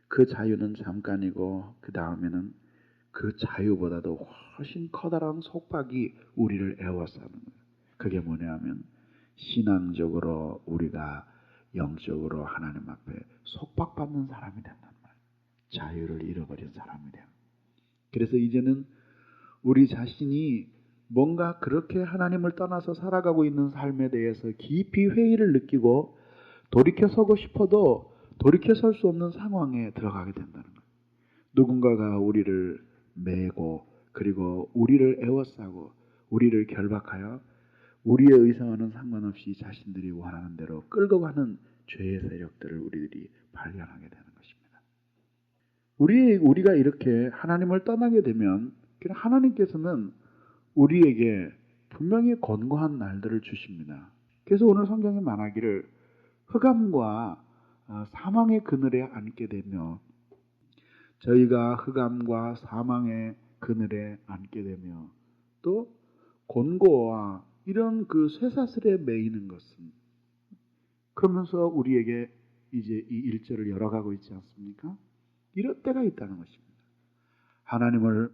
그 자유는 잠깐이고 그 다음에는 그 자유보다도 훨씬 커다란 속박이 우리를 애워싸는 거예요. 그게 뭐냐면 신앙적으로 우리가 영적으로 하나님 앞에 속박받는 사람이 된단 말이에요. 자유를 잃어버린 사람이 돼요. 그래서 이제는 우리 자신이 뭔가 그렇게 하나님을 떠나서 살아가고 있는 삶에 대해서 깊이 회의를 느끼고 돌이켜서고 싶어도 돌이켜설 수 없는 상황에 들어가게 된다는 거예요. 누군가가 우리를 매고 그리고 우리를 애워싸고 우리를 결박하여 우리의 의사와는 상관없이 자신들이 원하는 대로 끌고 가는 죄의 세력들을 우리들이 발견하게 되는 것입니다. 우리가 이렇게 하나님을 떠나게 되면 하나님께서는 우리에게 분명히 권고한 날들을 주십니다. 그래서 오늘 성경에 말하기를 흑암과 사망의 그늘에 앉게 되며 저희가 흑암과 사망의 그늘에 앉게 되며 또 곤고와 이런 그 쇠사슬에 매이는 것은 그러면서 우리에게 이제 이 1절을 열어가고 있지 않습니까? 이럴 때가 있다는 것입니다. 하나님을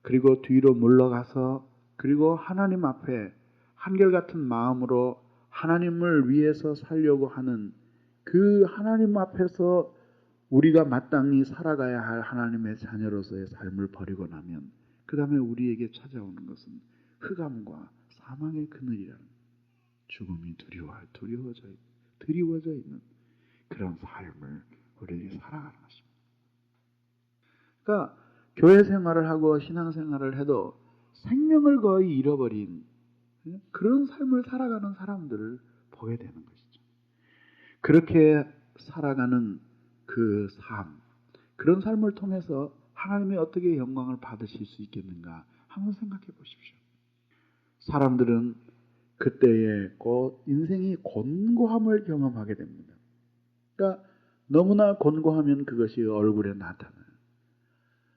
그리고 뒤로 물러가서 그리고 하나님 앞에 한결같은 마음으로 하나님을 위해서 살려고 하는 그 하나님 앞에서 우리가 마땅히 살아가야 할 하나님의 자녀로서의 삶을 버리고 나면 그 다음에 우리에게 찾아오는 것은 흑암과 사망의 그늘이라는 죽음이 드리워져 있는 그런 삶을 우리에게 살아가는 것입니다. 그러니까 교회 생활을 하고 신앙생활을 해도 생명을 거의 잃어버린 그런 삶을 살아가는 사람들을 보게 되는 것이죠. 그렇게 살아가는 그 삶, 그런 삶을 통해서 하나님이 어떻게 영광을 받으실 수 있겠는가 한번 생각해 보십시오. 사람들은 그때에 인생이 곤고함을 경험하게 됩니다. 그러니까 너무나 곤고하면 그것이 얼굴에 나타나요.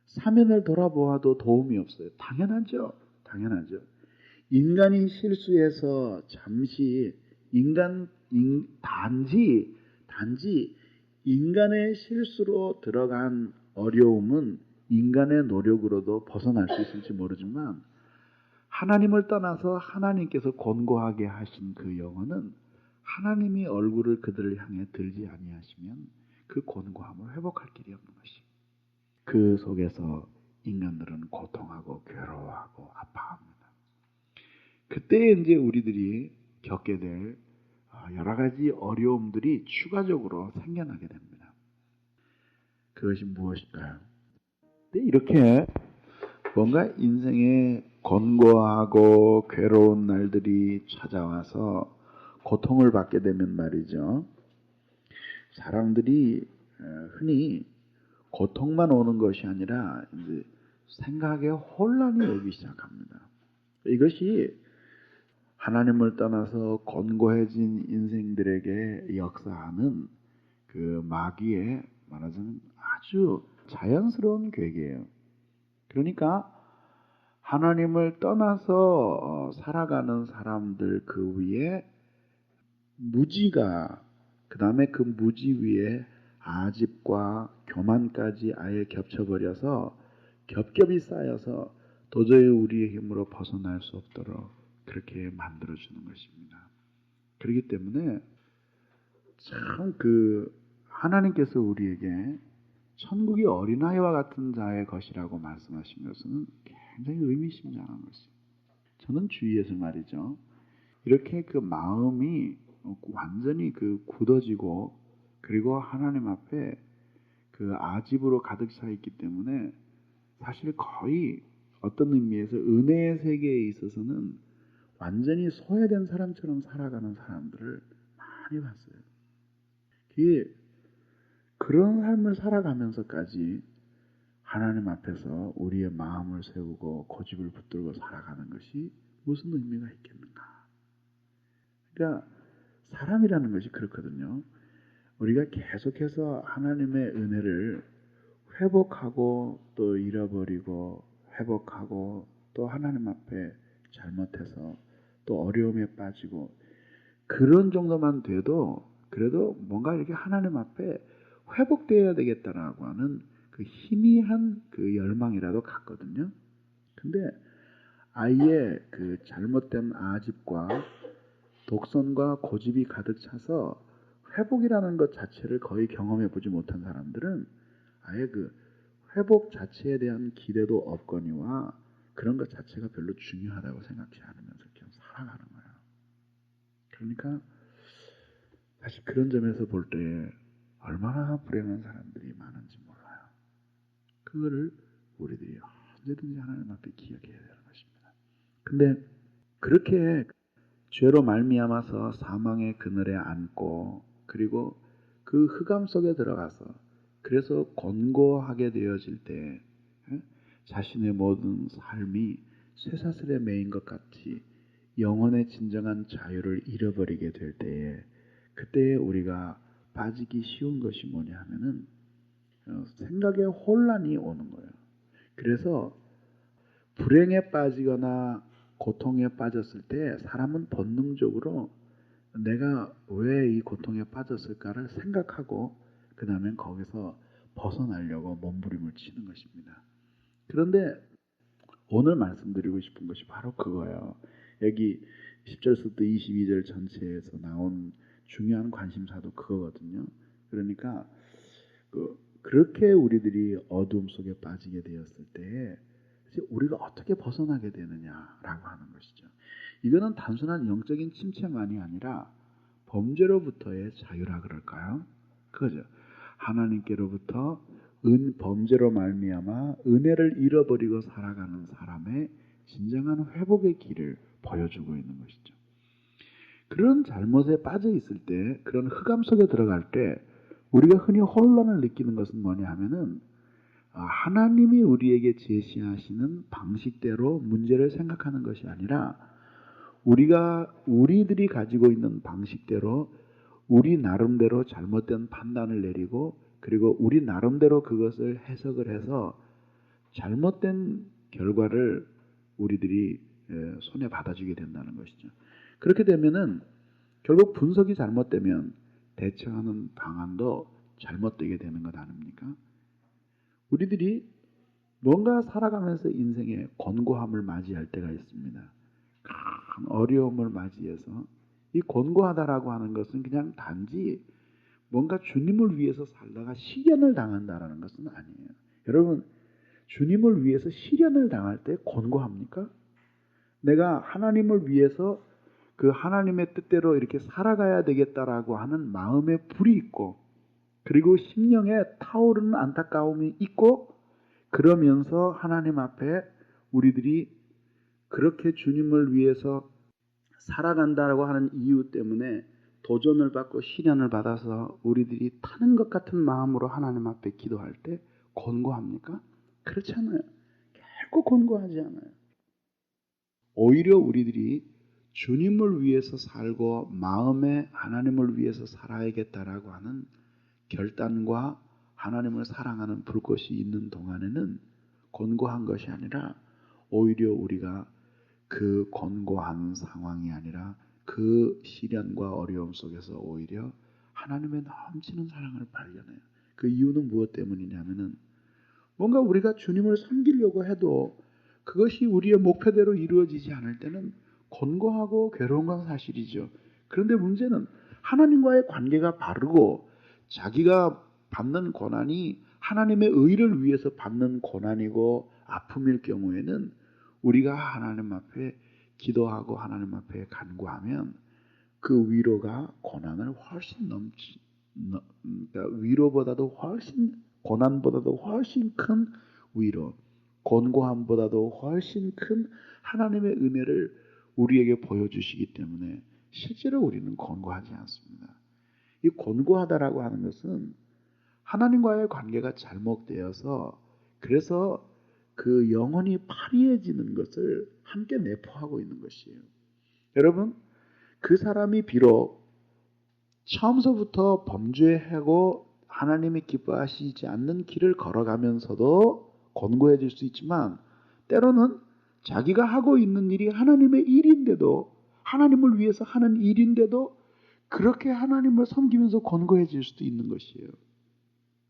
사면을 돌아보아도 도움이 없어요. 당연하죠. 인간이 실수해서 잠시 단지 인간의 실수로 들어간 어려움은 인간의 노력으로도 벗어날 수 있을지 모르지만 하나님을 떠나서 하나님께서 곤고하게 하신 그 영혼은 하나님이 얼굴을 그들을 향해 들지 아니하시면 그 곤고함을 회복할 길이 없는 것이. 그 속에서 인간들은 고통하고 괴로워하고 아파합니다. 그때 이제 우리들이 겪게 될 여러 가지 어려움들이 추가적으로 생겨나게 됩니다. 그것이 무엇일까요? 이렇게 뭔가 인생에 곤고하고 괴로운 날들이 찾아와서 고통을 받게 되면 말이죠. 사람들이 흔히 고통만 오는 것이 아니라 이제 생각에 혼란이 오기 시작합니다. 이것이 하나님을 떠나서 곤고해진 인생들에게 역사하는 그 마귀의 말하자면 아주 자연스러운 계기예요. 그러니까 하나님을 떠나서 살아가는 사람들 그 위에 무지가 그 다음에 그 무지 위에 아집과 교만까지 아예 겹쳐버려서 겹겹이 쌓여서 도저히 우리의 힘으로 벗어날 수 없도록 그렇게 만들어주는 것입니다. 그렇기 때문에 참 하나님께서 우리에게 천국이 어린아이와 같은 자의 것이라고 말씀하신 것은 굉장히 의미심장한 것이에요. 저는 주위에서 말이죠. 이렇게 그 마음이 완전히 굳어지고 그리고 하나님 앞에 그 아집으로 가득 차 있기 때문에 사실 거의 어떤 의미에서 은혜의 세계에 있어서는 완전히 소외된 사람처럼 살아가는 사람들을 많이 봤어요. 그런 삶을 살아가면서까지 하나님 앞에서 우리의 마음을 세우고 고집을 붙들고 살아가는 것이 무슨 의미가 있겠는가? 그러니까 사람이라는 것이 그렇거든요. 우리가 계속해서 하나님의 은혜를 회복하고 또 잃어버리고 회복하고 또 하나님 앞에 잘못해서 또 어려움에 빠지고 그런 정도만 돼도 그래도 뭔가 이렇게 하나님 앞에 회복되어야 되겠다라고 하는 그 희미한 그 열망이라도 같거든요. 근데 아이의 그 잘못된 아집과 독선과 고집이 가득 차서 회복이라는 것 자체를 거의 경험해 보지 못한 사람들은 아예 그 회복 자체에 대한 기대도 없거니와 그런 것 자체가 별로 중요하다고 생각지 않으면서 그냥 살아가는 거예요. 그러니까 사실 그런 점에서 볼 때 얼마나 불행한 사람들이 많은지 몰라요. 그거를 우리들이 언제든지 하나님 앞에 기억해야 되는 것입니다. 근데 그렇게 죄로 말미암아서 사망의 그늘에 앉고 그리고 그 흑암 속에 들어가서 그래서 곤고하게 되어질 때 자신의 모든 삶이 쇠사슬에 매인 것 같이 영혼의 진정한 자유를 잃어버리게 될 때에 그때에 우리가 빠지기 쉬운 것이 뭐냐 하면은 생각에 혼란이 오는 거예요. 그래서 불행에 빠지거나 고통에 빠졌을 때 사람은 본능적으로 내가 왜 이 고통에 빠졌을까를 생각하고 그 다음에 거기서 벗어나려고 몸부림을 치는 것입니다. 그런데 오늘 말씀드리고 싶은 것이 바로 그거예요. 여기 10절부터 22절 전체에서 나온 중요한 관심사도 그거거든요. 그러니까 그렇게 우리들이 어둠 속에 빠지게 되었을 때 우리가 어떻게 벗어나게 되느냐라고 하는 것이죠. 이거는 단순한 영적인 침체만이 아니라 범죄로부터의 자유라 그럴까요? 그거죠. 하나님께로부터 범죄로 말미암아 은혜를 잃어버리고 살아가는 사람의 진정한 회복의 길을 보여주고 있는 것이죠. 그런 잘못에 빠져 있을 때, 그런 흑암 속에 들어갈 때 우리가 흔히 혼란을 느끼는 것은 뭐냐 하면은 하나님이 우리에게 제시하시는 방식대로 문제를 생각하는 것이 아니라 우리들이 가지고 있는 방식대로 우리 나름대로 잘못된 판단을 내리고 그리고 우리 나름대로 그것을 해석을 해서 잘못된 결과를 우리들이 손에 받아주게 된다는 것이죠. 그렇게 되면은 결국 분석이 잘못되면 대처하는 방안도 잘못되게 되는 것 아닙니까? 우리들이 뭔가 살아가면서 인생의 곤고함을 맞이할 때가 있습니다. 큰 어려움을 맞이해서 이 곤고하다라고 하는 것은 그냥 단지 뭔가 주님을 위해서 살다가 시련을 당한다라는 것은 아니에요. 여러분, 주님을 위해서 시련을 당할 때 곤고합니까? 내가 하나님을 위해서 그 하나님의 뜻대로 이렇게 살아가야 되겠다라고 하는 마음의 불이 있고 그리고 심령에 타오르는 안타까움이 있고 그러면서 하나님 앞에 우리들이 그렇게 주님을 위해서 살아간다라고 하는 이유 때문에 도전을 받고 시련을 받아서 우리들이 타는 것 같은 마음으로 하나님 앞에 기도할 때 곤고합니까? 그렇지 않아요. 결코 곤고하지 않아요. 오히려 우리들이 주님을 위해서 살고 마음에 하나님을 위해서 살아야겠다라고 하는 결단과 하나님을 사랑하는 불꽃이 있는 동안에는 곤고한 것이 아니라 오히려 우리가 그 곤고한 상황이 아니라 그 시련과 어려움 속에서 오히려 하나님의 넘치는 사랑을 발견해요. 그 이유는 무엇 때문이냐면은 뭔가 우리가 주님을 섬기려고 해도 그것이 우리의 목표대로 이루어지지 않을 때는 곤고하고 괴로운 건 사실이죠. 그런데 문제는 하나님과의 관계가 바르고 자기가 받는 고난이 하나님의 의를 위해서 받는 고난이고 아픔일 경우에는 우리가 하나님 앞에 기도하고 하나님 앞에 간구하면 그 위로가 고난을 훨씬 그러니까 위로보다도 훨씬 고난보다도 훨씬 큰 위로, 곤고함보다도 훨씬 큰 하나님의 은혜를 우리에게 보여주시기 때문에 실제로 우리는 곤고하지 않습니다. 이 곤고하다라고 하는 것은 하나님과의 관계가 잘못되어서 그래서 그 영혼이 파리해지는 것을 함께 내포하고 있는 것이에요. 여러분, 그 사람이 비록 처음서부터 범죄하고 하나님이 기뻐하시지 않는 길을 걸어가면서도 곤고해질 수 있지만 때로는 자기가 하고 있는 일이 하나님의 일인데도 하나님을 위해서 하는 일인데도 그렇게 하나님을 섬기면서 곤고해질 수도 있는 것이에요.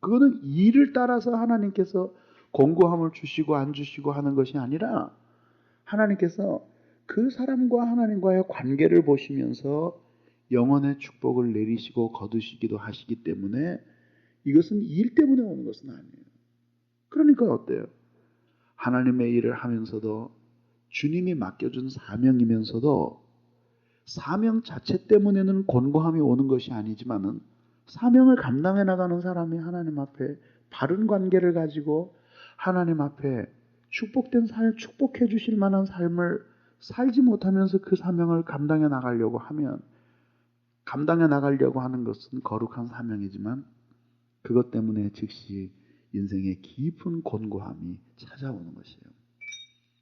그거는 일을 따라서 하나님께서 곤고함을 주시고 안 주시고 하는 것이 아니라 하나님께서 그 사람과 하나님과의 관계를 보시면서 영원의 축복을 내리시고 거두시기도 하시기 때문에 이것은 일 때문에 오는 것은 아니에요. 그러니까 어때요? 하나님의 일을 하면서도 주님이 맡겨준 사명이면서도 사명 자체 때문에는 곤고함이 오는 것이 아니지만은 사명을 감당해 나가는 사람이 하나님 앞에 바른 관계를 가지고 하나님 앞에 축복된 삶, 축복해 주실 만한 삶을 살지 못하면서 그 사명을 감당해 나가려고 하면 감당해 나가려고 하는 것은 거룩한 사명이지만 그것 때문에 즉시 인생의 깊은 곤고함이 찾아오는 것이에요.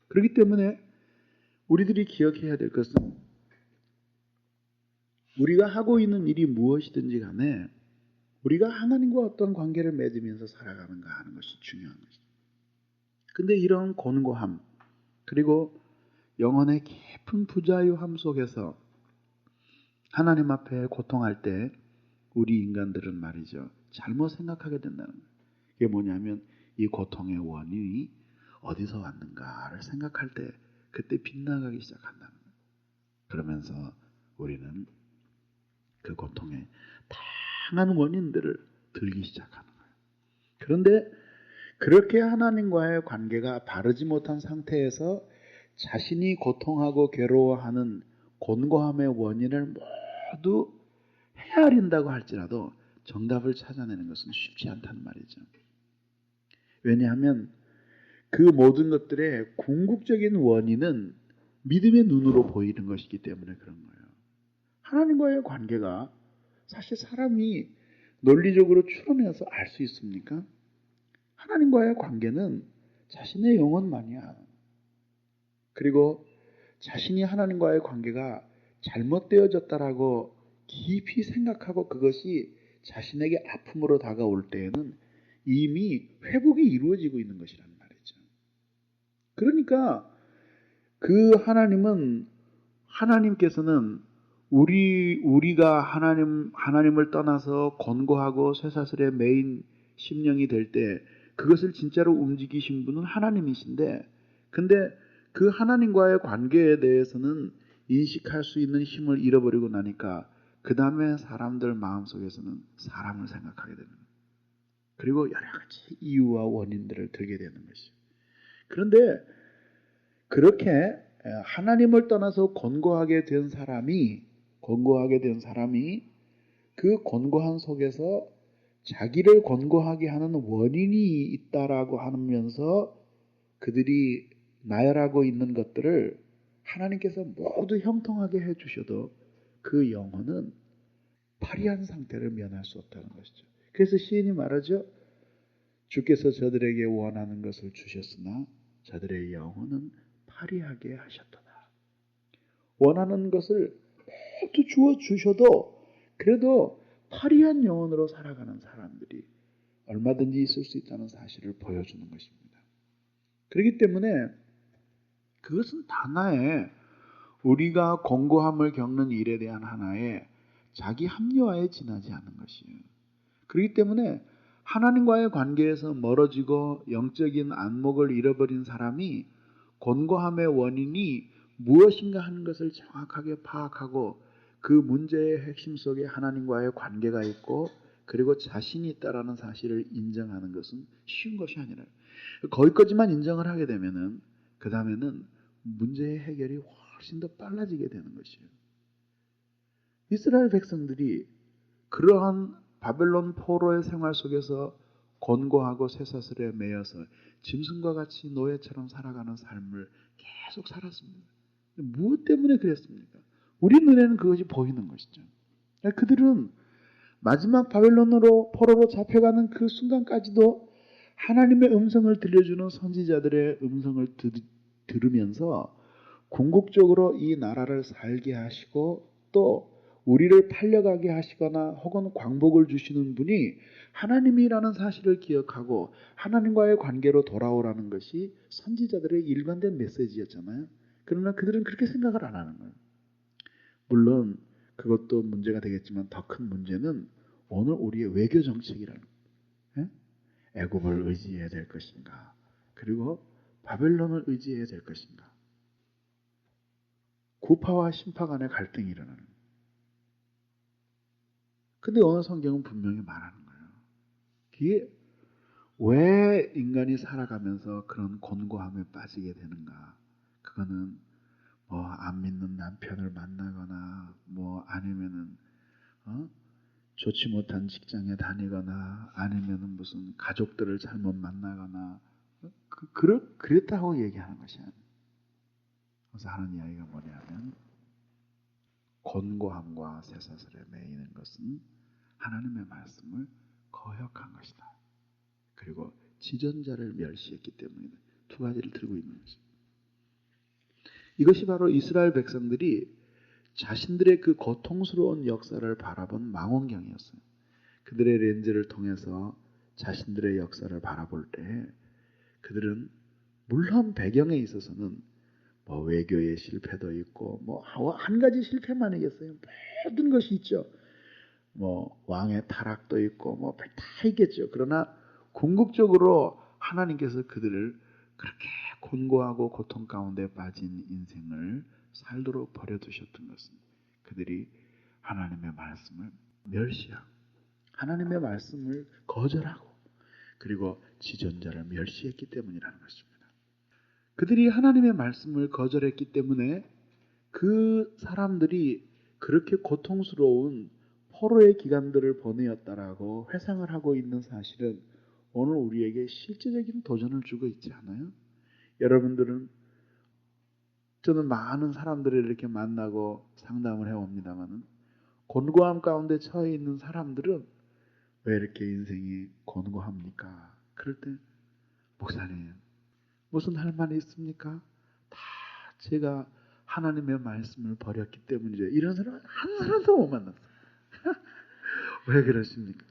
그렇기 때문에 우리들이 기억해야 될 것은 우리가 하고 있는 일이 무엇이든지 간에 우리가 하나님과 어떤 관계를 맺으면서 살아가는가 하는 것이 중요한 것이죠. 근데 이런 곤고함 그리고 영혼의 깊은 부자유함 속에서 하나님 앞에 고통할 때 우리 인간들은 말이죠. 잘못 생각하게 된다는 거예요. 이게 뭐냐면 이 고통의 원인이 어디서 왔는가를 생각할 때 그때 빗나가기 시작한다는 거예요. 그러면서 우리는 그 고통의 다양한 원인들을 들기 시작하는 거예요. 그런데 그렇게 하나님과의 관계가 바르지 못한 상태에서 자신이 고통하고 괴로워하는 곤고함의 원인을 모두 헤아린다고 할지라도 정답을 찾아내는 것은 쉽지 않다는 말이죠. 왜냐하면 그 모든 것들의 궁극적인 원인은 믿음의 눈으로 보이는 것이기 때문에 그런 거예요. 하나님과의 관계가 사실 사람이 논리적으로 추론해서 알 수 있습니까? 하나님과의 관계는 자신의 영혼만이야. 그리고 자신이 하나님과의 관계가 잘못되어졌다라고 깊이 생각하고 그것이 자신에게 아픔으로 다가올 때에는 이미 회복이 이루어지고 있는 것이란 말이죠. 그러니까 그 하나님께서는 우리가 하나님을 떠나서 곤고하고 쇠사슬에 매인 심령이 될 때 그것을 진짜로 움직이신 분은 하나님이신데 근데 그 하나님과의 관계에 대해서는 인식할 수 있는 힘을 잃어버리고 나니까 그 다음에 사람들 마음속에서는 사람을 생각하게 되는 거예요. 그리고 여러 가지 이유와 원인들을 들게 되는 것이죠. 그런데 그렇게 하나님을 떠나서 곤고하게 된 사람이 그 곤고함 속에서 자기를 곤고하게 하는 원인이 있다라고 하면서 그들이 나열하고 있는 것들을 하나님께서 모두 형통하게 해주셔도 그 영혼은 파리한 상태를 면할 수 없다는 것이죠. 그래서 시인이 말하죠. 주께서 저들에게 원하는 것을 주셨으나 저들의 영혼은 파리하게 하셨도다. 원하는 것을 모두 주어 주셔도 그래도 파리한 영혼으로 살아가는 사람들이 얼마든지 있을 수 있다는 사실을 보여주는 것입니다. 그렇기 때문에 그것은 하나의 우리가 곤고함을 겪는 일에 대한 하나의 자기 합리화에 지나지 않는 것이에요. 그렇기 때문에 하나님과의 관계에서 멀어지고 영적인 안목을 잃어버린 사람이 곤고함의 원인이 무엇인가 하는 것을 정확하게 파악하고 그 문제의 핵심 속에 하나님과의 관계가 있고 그리고 자신이 있다라는 사실을 인정하는 것은 쉬운 것이 아니라 거기까지만 인정을 하게 되면은 그 다음에는 문제의 해결이 훨씬 더 빨라지게 되는 것이에요. 이스라엘 백성들이 그러한 바벨론 포로의 생활 속에서 곤고하고 쇠사슬에 매여서 짐승과 같이 노예처럼 살아가는 삶을 계속 살았습니다. 무엇 때문에 그랬습니까? 우리 눈에는 그것이 보이는 것이죠. 그들은 마지막 바벨론으로 포로로 잡혀가는 그 순간까지도 하나님의 음성을 들려주는 선지자들의 음성을 들으면서 궁극적으로 이 나라를 살게 하시고 또 우리를 팔려가게 하시거나 혹은 광복을 주시는 분이 하나님이라는 사실을 기억하고 하나님과의 관계로 돌아오라는 것이 선지자들의 일관된 메시지였잖아요. 그러나 그들은 그렇게 생각을 안 하는 거예요. 물론 그것도 문제가 되겠지만 더 큰 문제는 오늘 우리의 외교 정책이라는 거예요. 애굽을 의지해야 될 것인가 그리고 바벨론을 의지해야 될 것인가. 구파와 신파 간의 갈등이 일어나는 거예요. 근데 오늘 성경은 분명히 말하는 거예요. 그게 왜 인간이 살아가면서 그런 곤고함에 빠지게 되는가? 그거는 뭐 안 믿는 남편을 만나거나 뭐 아니면은 좋지 못한 직장에 다니거나 아니면은 무슨 가족들을 잘못 만나거나 그랬다고 얘기하는 것이 아니에요. 그래서 하는 이야기가 뭐냐면 곤고함과 쇠사슬에 매이는 것은 하나님의 말씀을 거역한 것이다. 그리고 지존자를 멸시했기 때문에 두 가지를 들고 있는 것입니다. 이것이 바로 이스라엘 백성들이 자신들의 그 고통스러운 역사를 바라본 망원경이었어요. 그들의 렌즈를 통해서 자신들의 역사를 바라볼 때 그들은 물론 배경에 있어서는 뭐 외교의 실패도 있고 뭐 한 가지 실패만 이겠어요. 모든 것이 있죠. 뭐 왕의 타락도 있고 뭐 다 있겠죠. 그러나 궁극적으로 하나님께서 그들을 그렇게 곤고하고 고통 가운데 빠진 인생을 살도록 버려두셨던 것은 그들이 하나님의 말씀을 멸시하고 하나님의 말씀을 거절하고 그리고 지존자를 멸시했기 때문이라는 것입니다. 그들이 하나님의 말씀을 거절했기 때문에 그 사람들이 그렇게 고통스러운 포로의 기간들을 보내었다라고 회상을 하고 있는 사실은 오늘 우리에게 실제적인 도전을 주고 있지 않아요? 여러분들은 저는 많은 사람들을 이렇게 만나고 상담을 해옵니다만 곤고함 가운데 처해 있는 사람들은 왜 이렇게 인생이 곤고합니까? 그럴 때 목사님 무슨 할 말이 있습니까? 다 제가 하나님의 말씀을 버렸기 때문이죠. 이런 사람 한 사람도 못 만났어요. 왜 그러십니까?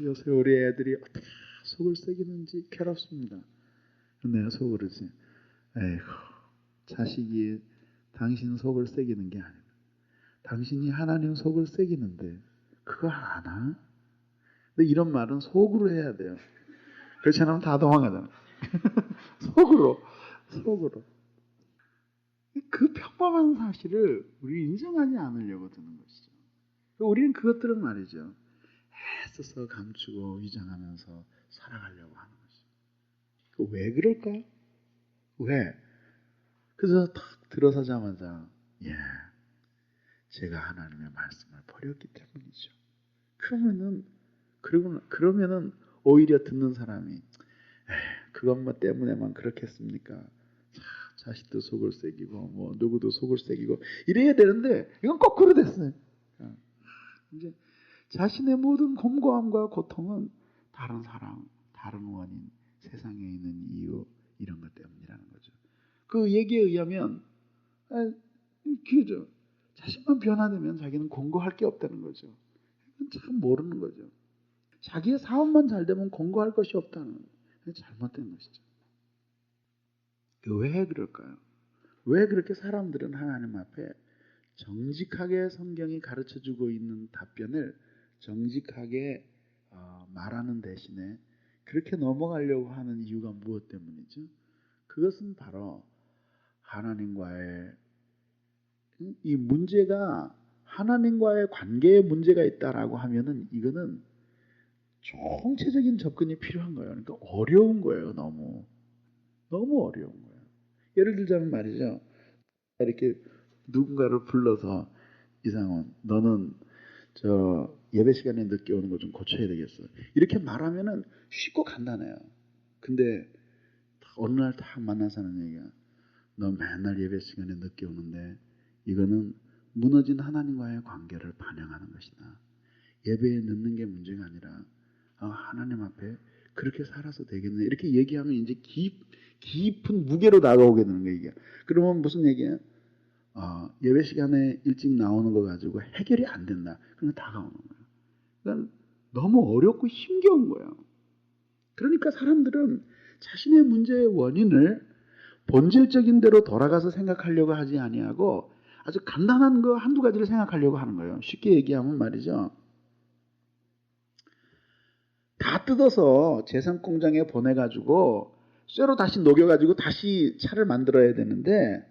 요새 우리 애들이 어떻게 속을 새기는지 괴롭습니다. 내가 속으로지. 에이구, 자식이 당신 속을 새기는 게 아니다. 당신이 하나님 속을 새기는데 그거 아나? 근데 이런 말은 속으로 해야 돼요. 그렇지 않으면 다 도망가잖아. 속으로. 그 평범한 사실을 우리 인정하지 않으려고 드는 것이죠. 우리는 그것들은 말이죠. 애써서 감추고 위장하면서 살아가려고 하는 것이죠. 왜 그럴까요? 왜? 그래서 탁 들어서자마자 제가 하나님의 말씀을 버렸기 때문이죠. 그러면은 오히려 듣는 사람이 그것만 때문에만 그렇겠습니까? 자식도 속을 새기고 뭐 누구도 속을 새기고 이래야 되는데 이건 거꾸로 됐어요. 이제 자신의 모든 곤고함과 고통은 다른 사람, 다른 원인, 세상에 있는 이유 이런 것 때문이라는 거죠. 그 얘기에 의하면 그죠. 자신만 변화되면 자기는 곤고할 게 없다는 거죠. 이건 참 모르는 거죠. 자기의 사업만 잘 되면 곤고할 것이 없다는 잘못된 것이죠. 왜 그럴까요? 왜 그렇게 사람들은 하나님 앞에 정직하게 성경이 가르쳐주고 있는 답변을 정직하게 말하는 대신에 그렇게 넘어가려고 하는 이유가 무엇 때문이죠? 그것은 바로 하나님과의 이 문제가 하나님과의 관계에 문제가 있다라고 하면은 이거는 총체적인 접근이 필요한 거예요. 그러니까 어려운 거예요. 너무 어려운 거예요. 예를 들자면 말이죠. 이렇게 누군가를 불러서 이상원, 너는 저 예배 시간에 늦게 오는 거 좀 고쳐야 되겠어. 이렇게 말하면은 쉽고 간단해요. 근데 어느 날 딱 만나서 하는 얘기가 너 맨날 예배 시간에 늦게 오는데 이거는 무너진 하나님과의 관계를 반영하는 것이다. 예배에 늦는 게 문제가 아니라 하나님 앞에 그렇게 살아서 되겠네. 이렇게 얘기하면 이제 깊은 무게로 다가오게 되는 거예요. 이게. 그러면 무슨 얘기예요? 예배 시간에 일찍 나오는 거 가지고 해결이 안 된다. 그러면 다가오는 거예요. 그러니까 너무 어렵고 힘겨운 거예요. 그러니까 사람들은 자신의 문제의 원인을 본질적인 대로 돌아가서 생각하려고 하지 아니하고 아주 간단한 거 한두 가지를 생각하려고 하는 거예요. 쉽게 얘기하면 말이죠. 다 뜯어서 제상 공장에 보내가지고 쇠로 다시 녹여가지고 다시 차를 만들어야 되는데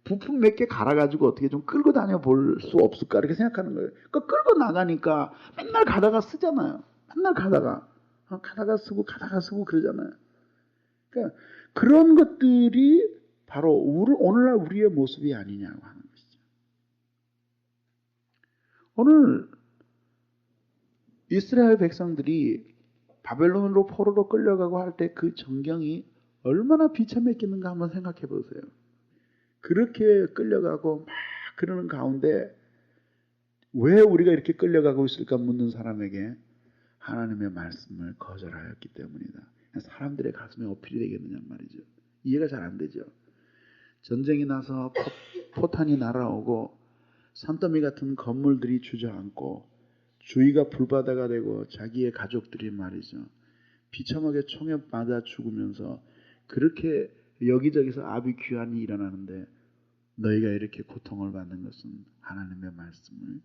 부품 몇 개 갈아가지고 어떻게 좀 끌고 다녀 볼 수 없을까 이렇게 생각하는 거예요. 그러니까 끌고 나가니까 맨날 가다가 쓰잖아요. 맨날 가다가 쓰고 그러잖아요. 그러니까 그런 것들이 바로 오늘날 우리의 모습이 아니냐고 하는 것이죠. 오늘 이스라엘 백성들이 바벨론으로 포로로 끌려가고 할 때 그 전경이 얼마나 비참했겠는가 한번 생각해 보세요. 그렇게 끌려가고 막 그러는 가운데 왜 우리가 이렇게 끌려가고 있을까 묻는 사람에게 하나님의 말씀을 거절하였기 때문이다. 사람들의 가슴에 어필이 되겠느냐 말이죠. 이해가 잘 안 되죠. 전쟁이 나서 포탄이 날아오고 산더미 같은 건물들이 주저앉고 주위가 불바다가 되고 자기의 가족들이 말이죠. 비참하게 총에 맞아 죽으면서 그렇게 여기저기서 아비규환이 일어나는데 너희가 이렇게 고통을 받는 것은 하나님의 말씀을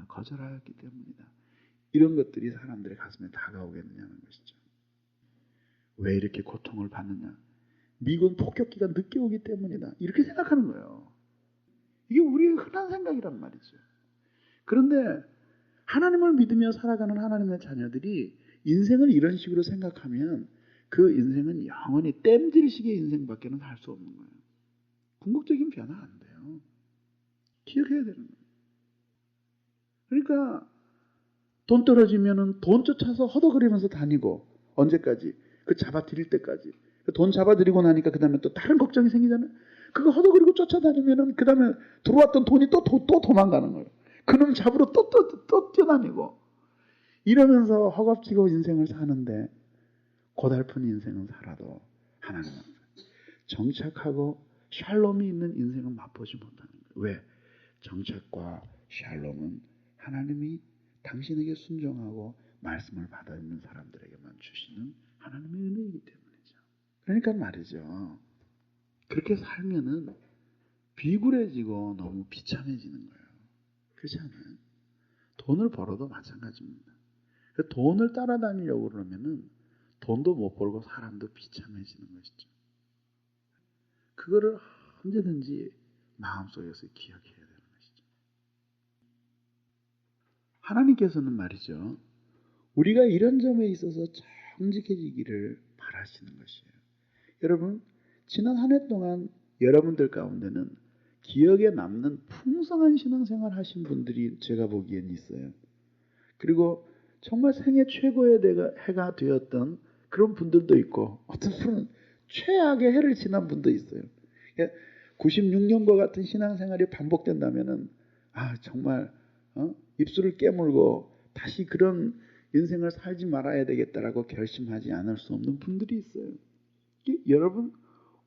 거절하였기 때문이다. 이런 것들이 사람들의 가슴에 다가오겠느냐는 것이죠. 왜 이렇게 고통을 받느냐? 미군 폭격기가 늦게 오기 때문이다. 이렇게 생각하는 거예요. 이게 우리의 흔한 생각이란 말이죠. 그런데 하나님을 믿으며 살아가는 하나님의 자녀들이 인생을 이런 식으로 생각하면 그 인생은 영원히 땜질식의 인생밖에는 살 수 없는 거예요. 궁극적인 변화 안 돼요. 기억해야 되는 거예요. 그러니까 돈 떨어지면은 돈 쫓아서 허덕거리면서 다니고 언제까지? 그 잡아들일 때까지. 돈 잡아들이고 나니까 그 다음에 또 다른 걱정이 생기잖아요. 그거 허덕거리고 쫓아다니면은 그 다음에 들어왔던 돈이 또 도망가는 거예요. 그놈 잡으러 또 뛰어다니고 이러면서 허겁지겁 인생을 사는데 고달픈 인생은 살아도 하나님 앞에 정착하고 샬롬이 있는 인생은 맛보지 못하는 거예요. 왜? 정착과 샬롬은 하나님이 당신에게 순종하고 말씀을 받아 있는 사람들에게만 주시는 하나님의 은혜이기 때문이죠. 그러니까 말이죠. 그렇게 살면은 비굴해지고 너무 비참해지는 거예요. 그렇지 않아요? 돈을 벌어도 마찬가지입니다. 돈을 따라다니려고 그러면은 돈도 못 벌고 사람도 비참해지는 것이죠. 그거를 언제든지 마음속에서 기억해야 되는 것이죠. 하나님께서는 말이죠. 우리가 이런 점에 있어서 정직해지기를 바라시는 것이에요. 여러분, 지난 한 해 동안 여러분들 가운데는 기억에 남는 풍성한 신앙생활 하신 분들이 제가 보기엔 있어요. 그리고 정말 생애 최고의 해가 되었던 그런 분들도 있고 어떤 분은 최악의 해를 지난 분도 있어요. 96년과 같은 신앙생활이 반복된다면은 정말 입술을 깨물고 다시 그런 인생을 살지 말아야 되겠다라고 결심하지 않을 수 없는 분들이 있어요. 여러분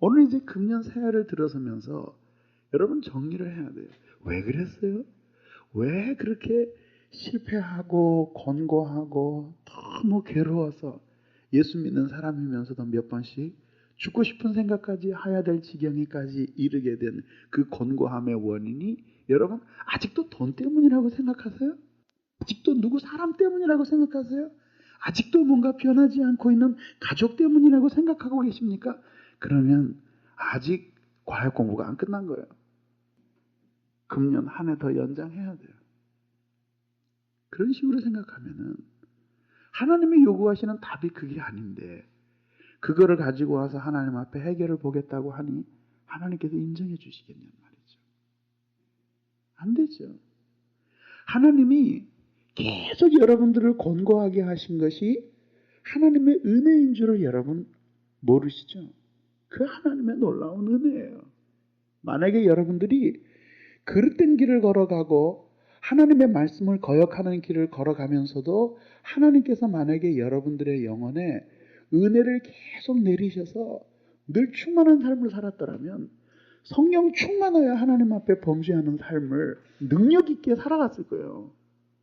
오늘 이제 금년 새해를 들어서면서 여러분 정리를 해야 돼요. 왜 그랬어요? 왜 그렇게 실패하고 권고하고 너무 괴로워서 예수 믿는 사람이면서도 몇 번씩 죽고 싶은 생각까지 해야 될 지경에까지 이르게 된 그 권고함의 원인이 여러분 아직도 돈 때문이라고 생각하세요? 아직도 누구 사람 때문이라고 생각하세요? 아직도 뭔가 변하지 않고 있는 가족 때문이라고 생각하고 계십니까? 그러면 아직 과학 공부가 안 끝난 거예요. 금년 한 해 더 연장해야 돼요. 그런 식으로 생각하면은 하나님이 요구하시는 답이 그게 아닌데 그거를 가지고 와서 하나님 앞에 해결을 보겠다고 하니 하나님께서 인정해 주시겠냐는 말이죠. 안 되죠. 하나님이 계속 여러분들을 권고하게 하신 것이 하나님의 은혜인 줄을 여러분 모르시죠? 그 하나님의 놀라운 은혜예요. 만약에 여러분들이 그릇된 길을 걸어가고 하나님의 말씀을 거역하는 길을 걸어가면서도 하나님께서 만약에 여러분들의 영혼에 은혜를 계속 내리셔서 늘 충만한 삶을 살았더라면 성령 충만하여 하나님 앞에 범죄하는 삶을 능력 있게 살아갔을 거예요.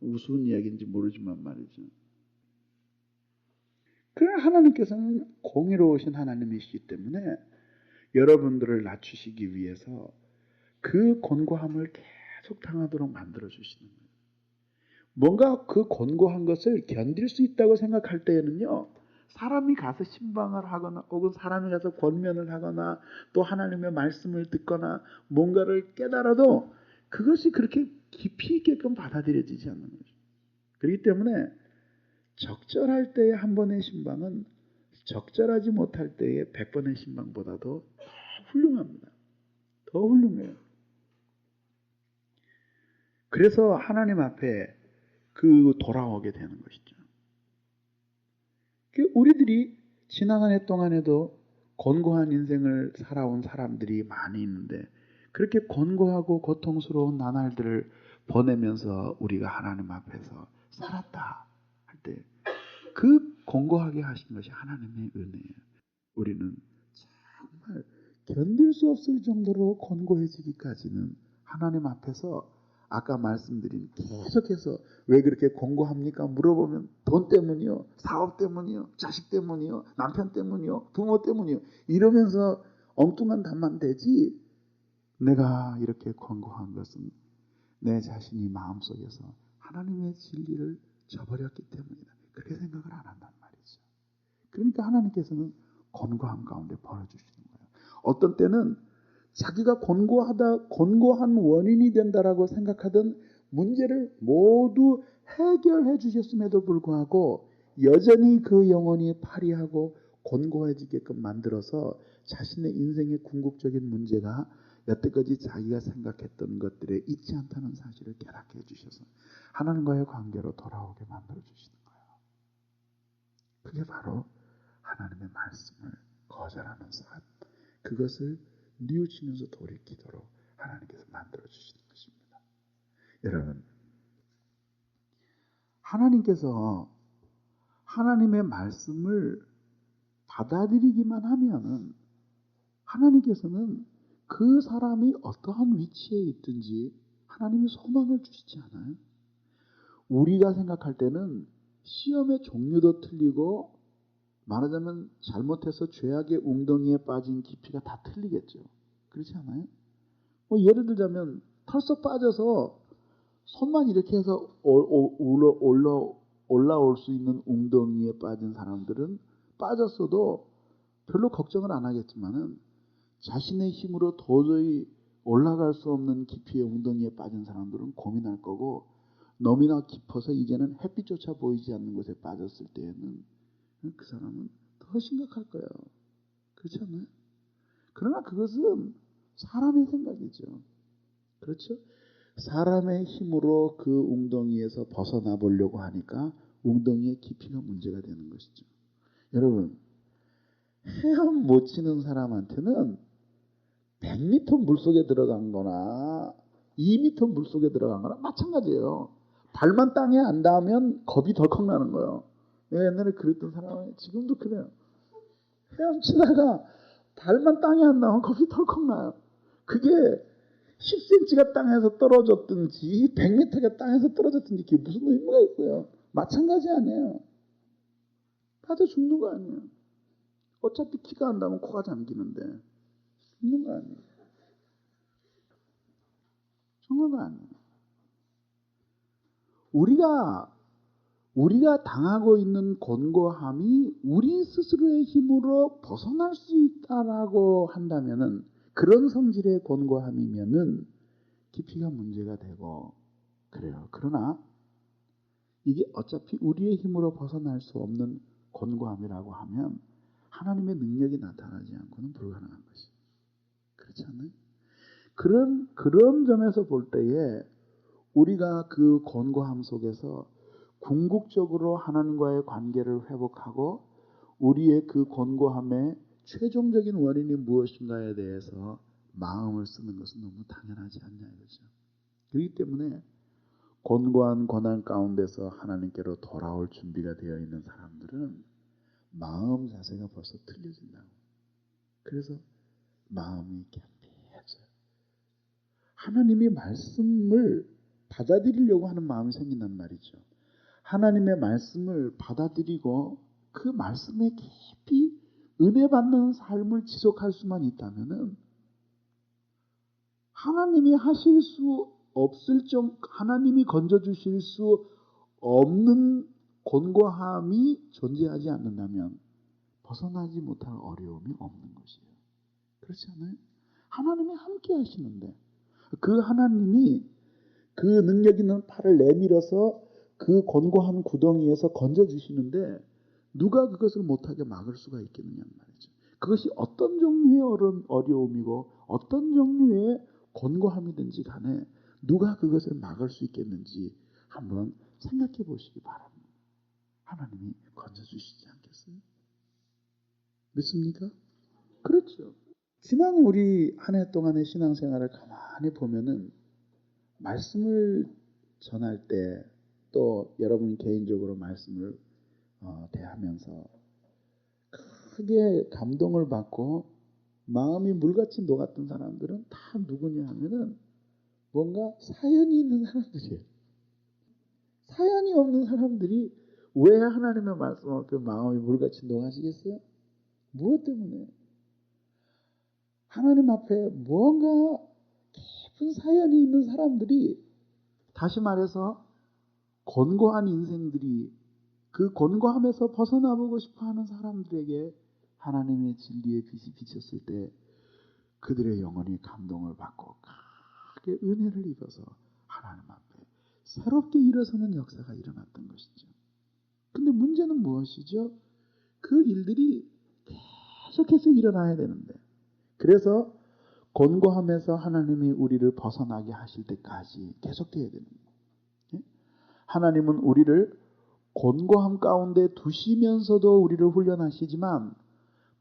우스운 이야기인지 모르지만 말이죠. 그러나 하나님께서는 공의로우신 하나님이시기 때문에 여러분들을 낮추시기 위해서 그 권고함을 계속 당하도록 만들어 주시는 거예요. 뭔가 그 권고한 것을 견딜 수 있다고 생각할 때에는요, 사람이 가서 신방을 하거나 혹은 사람이 가서 권면을 하거나 또 하나님의 말씀을 듣거나 뭔가를 깨달아도 그것이 그렇게 깊이 있게끔 받아들여지지 않는 거죠. 그렇기 때문에 적절할 때의 한 번의 신방은 적절하지 못할 때의 100번의 신방보다도 더 훌륭합니다. 더 훌륭해요. 그래서 하나님 앞에 돌아오게 되는 것이죠. 우리들이 지난 한 해 동안에도 곤고한 인생을 살아온 사람들이 많이 있는데 그렇게 곤고하고 고통스러운 나날들을 보내면서 우리가 하나님 앞에서 살았다 할 때 그 곤고하게 하신 것이 하나님의 은혜예요. 우리는 정말 견딜 수 없을 정도로 곤고해지기까지는 하나님 앞에서 아까 말씀드린 계속해서 왜 그렇게 곤고합니까? 물어보면 돈 때문이요, 사업 때문이요, 자식 때문이요, 남편 때문이요, 부모 때문이요 이러면서 엉뚱한 답만 되지 내가 이렇게 곤고한 것은 내 자신이 마음속에서 하나님의 진리를 저버렸기 때문이다. 그렇게 생각을 안 한단 말이죠. 그러니까 하나님께서는 곤고함 가운데 벌어주시는 거예요. 어떤 때는 자기가 곤고한 원인이 된다라고 생각하던 문제를 모두 해결해 주셨음에도 불구하고 여전히 그 영혼이 파리하고 곤고해지게끔 만들어서 자신의 인생의 궁극적인 문제가 여태까지 자기가 생각했던 것들에 있지 않다는 사실을 깨닫게 해주셔서 하나님과의 관계로 돌아오게 만들어 주시는 거예요. 그게 바로 하나님의 말씀을 거절하는 삶, 그것을 뉘우치면서 돌이키도록 하나님께서 만들어 주시는 것입니다. 여러분, 하나님께서 하나님의 말씀을 받아들이기만 하면은 하나님께서는 그 사람이 어떠한 위치에 있든지 하나님이 소망을 주시지 않아요. 우리가 생각할 때는 시험의 종류도 틀리고 말하자면 잘못해서 죄악의 웅덩이에 빠진 깊이가 다 틀리겠죠. 그렇지 않아요? 예를 들자면 털썩 빠져서 손만 이렇게 해서 올라올 수 있는 웅덩이에 빠진 사람들은 빠졌어도 별로 걱정을 안 하겠지만은 자신의 힘으로 도저히 올라갈 수 없는 깊이의 웅덩이에 빠진 사람들은 고민할 거고 너무나 깊어서 이제는 햇빛조차 보이지 않는 곳에 빠졌을 때에는 그 사람은 더 심각할 거예요. 그렇지 않나요? 그러나 그것은 사람의 생각이죠. 그렇죠? 사람의 힘으로 그 웅덩이에서 벗어나 보려고 하니까 웅덩이의 깊이가 문제가 되는 것이죠. 여러분, 헤엄 못 치는 사람한테는 100m 물속에 들어간 거나 2m 물속에 들어간 거나 마찬가지예요. 발만 땅에 안 닿으면 겁이 덜컥 나는 거예요. 내가 옛날에 그랬던 사람은 지금도 그래요. 헤엄치다가 발만 땅에 안 닿으면 겁이 덜컥 나요. 그게 10cm가 땅에서 떨어졌든지 100m가 땅에서 떨어졌든지 그게 무슨 의미가 있어요. 마찬가지 아니에요. 빠져 죽는 거 아니에요. 어차피 키가 안 닿으면 코가 잠기는데 죽는 거 아니에요. 죽는 거 아니에요. 우리가 당하고 있는 곤고함이 우리 스스로의 힘으로 벗어날 수 있다라고 한다면은 그런 성질의 곤고함이면은 깊이가 문제가 되고 그래요. 그러나 이게 어차피 우리의 힘으로 벗어날 수 없는 곤고함이라고 하면 하나님의 능력이 나타나지 않고는 불가능한 것이. 그렇지 않나요? 그런 점에서 볼 때에 우리가 그 곤고함 속에서 궁극적으로 하나님과의 관계를 회복하고 우리의 그 곤고함의 최종적인 원인이 무엇인가에 대해서 마음을 쓰는 것은 너무 당연하지 않냐 이거죠. 그렇기 때문에 곤고한 고난 가운데서 하나님께로 돌아올 준비가 되어 있는 사람들은 마음 자세가 벌써 틀려진다고. 그래서 마음이 겸비해져요. 하나님의 말씀을 받아들이려고 하는 마음이 생긴단 말이죠. 하나님의 말씀을 받아들이고 그 말씀에 깊이 은혜 받는 삶을 지속할 수만 있다면은 하나님이 하실 수 없을 하나님이 건져 주실 수 없는 곤고함이 존재하지 않는다면 벗어나지 못할 어려움이 없는 것이에요. 그렇지 않아요? 하나님이 함께 하시는데 그 하나님이 그 능력 있는 팔을 내밀어서 그 곤고한 구덩이에서 건져주시는데 누가 그것을 못하게 막을 수가 있겠느냐는 말이죠. 그것이 어떤 종류의 어려움이고 어떤 종류의 곤고함이든지 간에 누가 그것을 막을 수 있겠는지 한번 생각해 보시기 바랍니다. 하나님이 건져주시지 않겠어요? 믿습니까? 그렇죠. 지난 우리 한 해 동안의 신앙생활을 가만히 보면은 말씀을 전할 때 또 여러분 개인적으로 말씀을 대하면서 크게 감동을 받고 마음이 물같이 녹았던 사람들은 다 누구냐 하면은 뭔가 사연이 있는 사람들이에요. 사연이 없는 사람들이 왜 하나님의 말씀 앞에 마음이 물같이 녹아지겠어요? 무엇 때문에? 하나님 앞에 뭔가 깊은 사연이 있는 사람들이, 다시 말해서 곤고한 인생들이 그 곤고함에서 벗어나보고 싶어하는 사람들에게 하나님의 진리의 빛이 비쳤을 때 그들의 영혼이 감동을 받고 크게 은혜를 입어서 하나님 앞에 새롭게 일어서는 역사가 일어났던 것이죠. 근데 문제는 무엇이죠? 그 일들이 계속해서 일어나야 되는데, 그래서 곤고함에서 하나님이 우리를 벗어나게 하실 때까지 계속돼야 됩니다. 하나님은 우리를 곤고함 가운데 두시면서도 우리를 훈련하시지만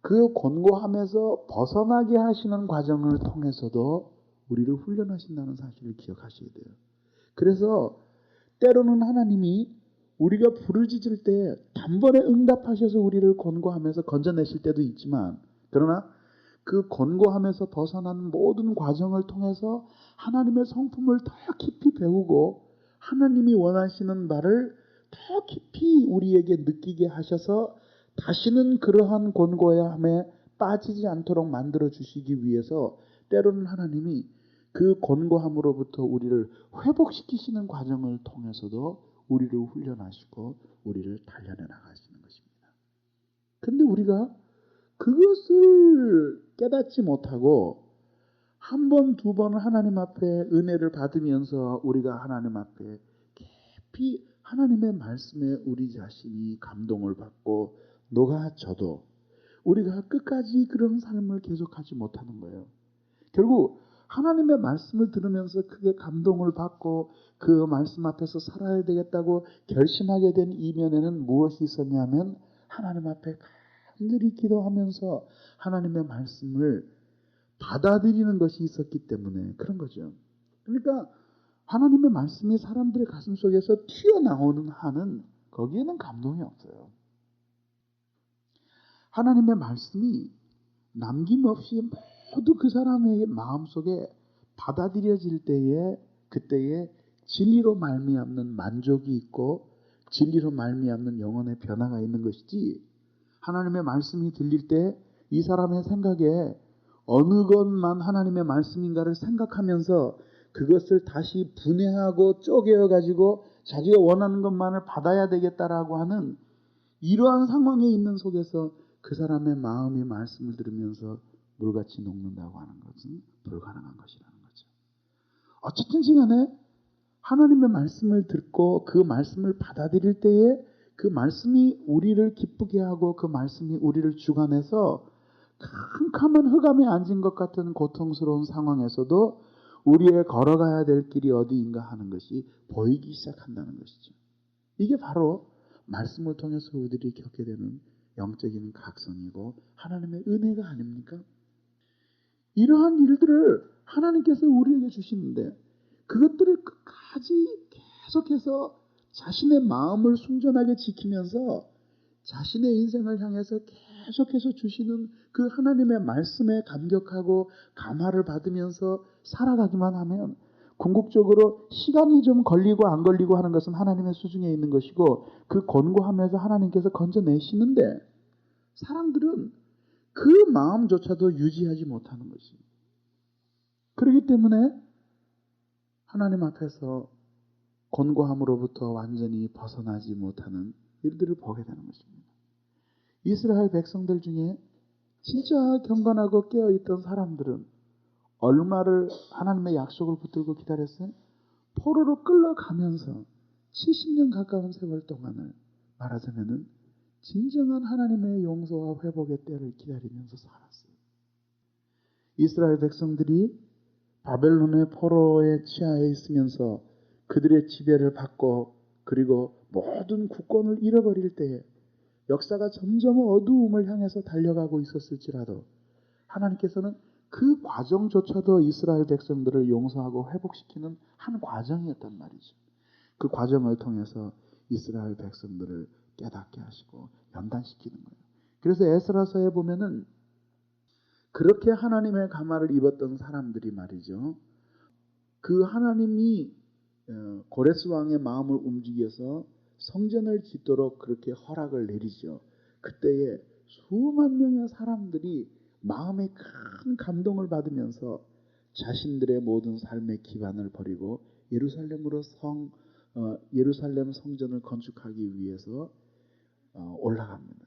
그 곤고함에서 벗어나게 하시는 과정을 통해서도 우리를 훈련하신다는 사실을 기억하셔야 돼요. 그래서 때로는 하나님이 우리가 부르짖을 때 단번에 응답하셔서 우리를 곤고함에서 건져내실 때도 있지만, 그러나 그 곤고함에서 벗어나는 모든 과정을 통해서 하나님의 성품을 더 깊이 배우고 하나님이 원하시는 바를 더 깊이 우리에게 느끼게 하셔서 다시는 그러한 곤고함에 빠지지 않도록 만들어 주시기 위해서 때로는 하나님이 그 곤고함으로부터 우리를 회복시키시는 과정을 통해서도 우리를 훈련하시고 우리를 단련해 나가시는 것입니다. 근데 우리가 그것을 깨닫지 못하고 한 번, 두 번 하나님 앞에 은혜를 받으면서 우리가 하나님 앞에 깊이 하나님의 말씀에 우리 자신이 감동을 받고 녹아져도 우리가 끝까지 그런 삶을 계속하지 못하는 거예요. 결국 하나님의 말씀을 들으면서 크게 감동을 받고 그 말씀 앞에서 살아야 되겠다고 결심하게 된 이면에는 무엇이 있었냐면 하나님 앞에 간절히 기도하면서 하나님의 말씀을 받아들이는 것이 있었기 때문에 그런 거죠. 그러니까 하나님의 말씀이 사람들의 가슴 속에서 튀어나오는 한은 거기에는 감동이 없어요. 하나님의 말씀이 남김없이 모두 그 사람의 마음속에 받아들여질 때에 그때에 진리로 말미암는 만족이 있고 진리로 말미암는 영혼의 변화가 있는 것이지, 하나님의 말씀이 들릴 때 이 사람의 생각에 어느 것만 하나님의 말씀인가를 생각하면서 그것을 다시 분해하고 쪼개어가지고 자기가 원하는 것만을 받아야 되겠다라고 하는 이러한 상황에 있는 속에서 그 사람의 마음이 말씀을 들으면서 물같이 녹는다고 하는 것은 불가능한 것이라는 거죠. 어쨌든 시간에 하나님의 말씀을 듣고 그 말씀을 받아들일 때에 그 말씀이 우리를 기쁘게 하고 그 말씀이 우리를 주관해서 캄캄한 흑암에 앉은 것 같은 고통스러운 상황에서도 우리의 걸어가야 될 길이 어디인가 하는 것이 보이기 시작한다는 것이죠. 이게 바로 말씀을 통해서 우리들이 겪게 되는 영적인 각성이고 하나님의 은혜가 아닙니까? 이러한 일들을 하나님께서 우리에게 주시는데 그것들을 끝까지 계속해서 자신의 마음을 순전하게 지키면서 자신의 인생을 향해서 계속해서 주시는 그 하나님의 말씀에 감격하고 감화를 받으면서 살아가기만 하면 궁극적으로 시간이 좀 걸리고 안 걸리고 하는 것은 하나님의 수중에 있는 것이고 그 권고하면서 하나님께서 건져내시는데 사람들은 그 마음조차도 유지하지 못하는 것입니다. 그렇기 때문에 하나님 앞에서 권고함으로부터 완전히 벗어나지 못하는 일들을 보게 되는 것입니다. 이스라엘 백성들 중에 진짜 경건하고 깨어있던 사람들은 얼마를 하나님의 약속을 붙들고 기다렸어요? 포로로 끌려가면서 70년 가까운 세월 동안을 말하자면은 진정한 하나님의 용서와 회복의 때를 기다리면서 살았어요. 이스라엘 백성들이 바벨론의 포로의 치하에 있으면서 그들의 지배를 받고 그리고 모든 국권을 잃어버릴 때에 역사가 점점 어두움을 향해서 달려가고 있었을지라도 하나님께서는 그 과정조차도 이스라엘 백성들을 용서하고 회복시키는 한 과정이었단 말이죠. 그 과정을 통해서 이스라엘 백성들을 깨닫게 하시고 연단시키는 거예요. 그래서 에스라서에 보면은 그렇게 하나님의 감화를 입었던 사람들이 말이죠. 그 하나님이 고레스 왕의 마음을 움직여서 성전을 짓도록 그렇게 허락을 내리죠. 그때에 수만 명의 사람들이 마음에 큰 감동을 받으면서 자신들의 모든 삶의 기반을 버리고 예루살렘 성전을 건축하기 위해서 올라갑니다.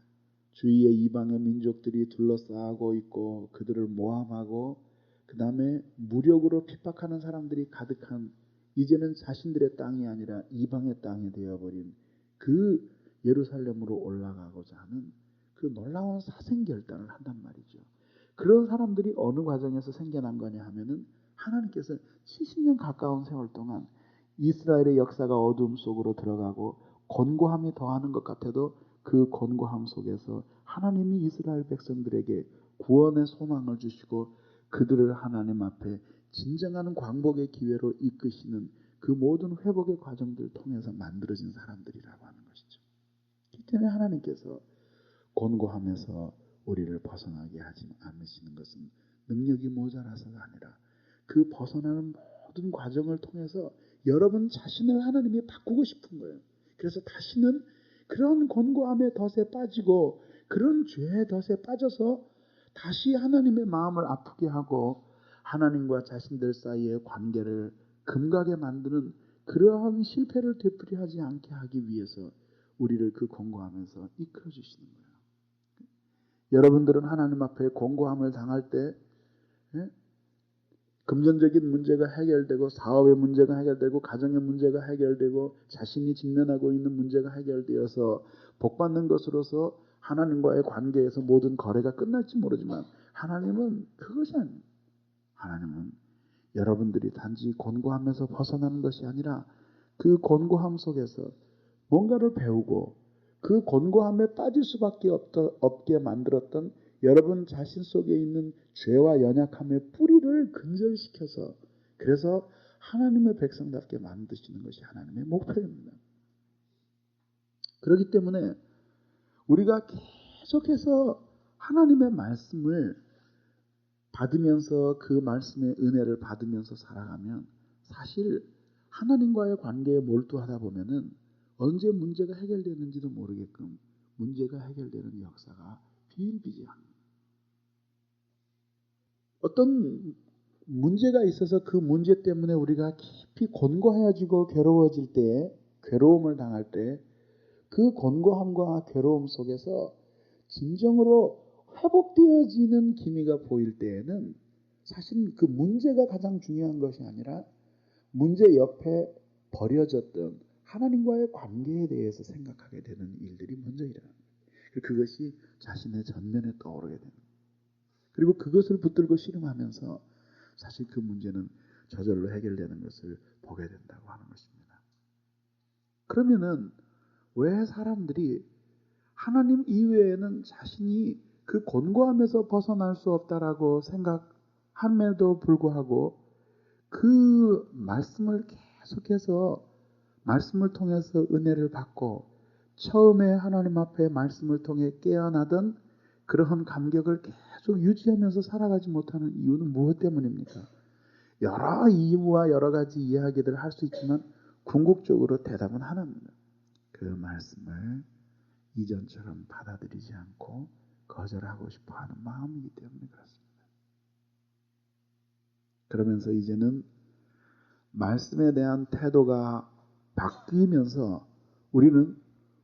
주위에 이방의 민족들이 둘러싸고 있고 그들을 모함하고 그 다음에 무력으로 핍박하는 사람들이 가득한 이제는 자신들의 땅이 아니라 이방의 땅이 되어버린 그 예루살렘으로 올라가고자 하는 그 놀라운 사생결단을 한단 말이죠. 그런 사람들이 어느 과정에서 생겨난 거냐 하면은 하나님께서 70년 가까운 세월 동안 이스라엘의 역사가 어둠 속으로 들어가고 곤고함이 더하는 것 같아도 그 곤고함 속에서 하나님이 이스라엘 백성들에게 구원의 소망을 주시고 그들을 하나님 앞에 진정한 광복의 기회로 이끄시는 그 모든 회복의 과정들을 통해서 만들어진 사람들이라고 하는 것이죠. 이 때문에 하나님께서 곤고함에서 우리를 벗어나게 하지 않으시는 것은 능력이 모자라서가 아니라 그 벗어나는 모든 과정을 통해서 여러분 자신을 하나님이 바꾸고 싶은 거예요. 그래서 다시는 그런 곤고함의 덫에 빠지고 그런 죄의 덫에 빠져서 다시 하나님의 마음을 아프게 하고 하나님과 자신들 사이의 관계를 금가게 만드는 그러한 실패를 되풀이하지 않게 하기 위해서 우리를 그 곤고함에서 이끌어 주시는 거예요. 여러분들은 하나님 앞에 곤고함을 당할 때 금전적인 문제가 해결되고 사업의 문제가 해결되고 가정의 문제가 해결되고 자신이 직면하고 있는 문제가 해결되어서 복받는 것으로서 하나님과의 관계에서 모든 거래가 끝날지 모르지만 하나님은 그것이 아닙니다. 하나님은 여러분들이 단지 곤고함에서 벗어나는 것이 아니라 그 곤고함 속에서 뭔가를 배우고 그 곤고함에 빠질 수밖에 없게 만들었던 여러분 자신 속에 있는 죄와 연약함의 뿌리를 근절시켜서 그래서 하나님의 백성답게 만드시는 것이 하나님의 목표입니다. 그렇기 때문에 우리가 계속해서 하나님의 말씀을 받으면서 그 말씀의 은혜를 받으면서 살아가면 사실 하나님과의 관계에 몰두하다 보면은 언제 문제가 해결되는지도 모르게끔 문제가 해결되는 역사가 비일비재합니다. 어떤 문제가 있어서 그 문제 때문에 우리가 깊이 곤고해지고 괴로워질 때, 괴로움을 당할 때 그 곤고함과 괴로움 속에서 진정으로 회복되어지는 기미가 보일 때에는 사실 그 문제가 가장 중요한 것이 아니라 문제 옆에 버려졌던 하나님과의 관계에 대해서 생각하게 되는 일들이 먼저 일어납니다. 그것이 자신의 전면에 떠오르게 됩니다. 그리고 그것을 붙들고 씨름하면서 사실 그 문제는 저절로 해결되는 것을 보게 된다고 하는 것입니다. 그러면은 왜 사람들이 하나님 이외에는 자신이 그 곤고함에서 벗어날 수 없다라고 생각함에도 불구하고 그 말씀을 계속해서 말씀을 통해서 은혜를 받고 처음에 하나님 앞에 말씀을 통해 깨어나던 그러한 감격을 계속 유지하면서 살아가지 못하는 이유는 무엇 때문입니까? 여러 이유와 여러 가지 이야기들을 할 수 있지만 궁극적으로 대답은 하나입니다. 그 말씀을 이전처럼 받아들이지 않고 거절하고 싶어하는 마음이기 때문에 그렇습니다. 그러면서 이제는 말씀에 대한 태도가 바뀌면서 우리는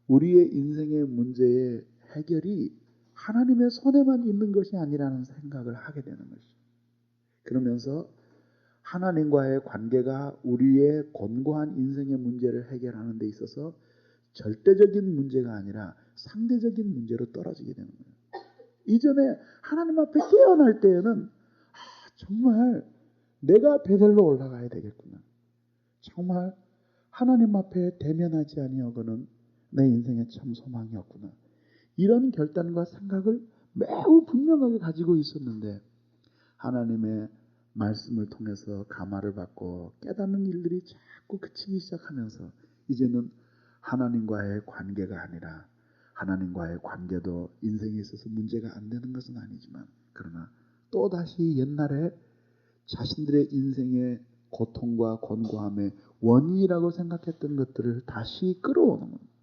우리의 인생의 문제의 해결이 하나님의 손에만 있는 것이 아니라는 생각을 하게 되는 것이죠. 그러면서 하나님과의 관계가 우리의 곤고한 인생의 문제를 해결하는 데 있어서 절대적인 문제가 아니라 상대적인 문제로 떨어지게 되는 거예요. 이전에 하나님 앞에 깨어날 때에는 정말 내가 베델로 올라가야 되겠구나. 정말 하나님 앞에 대면하지 아니하고는 내 인생에 참 소망이 없구나. 이런 결단과 생각을 매우 분명하게 가지고 있었는데 하나님의 말씀을 통해서 감화를 받고 깨닫는 일들이 자꾸 그치기 시작하면서 이제는 하나님과의 관계가 아니라 하나님과의 관계도 인생에 있어서 문제가 안 되는 것은 아니지만 그러나 또다시 옛날에 자신들의 인생의 고통과 곤고함의 원인이라고 생각했던 것들을 다시 끌어오는 겁니다.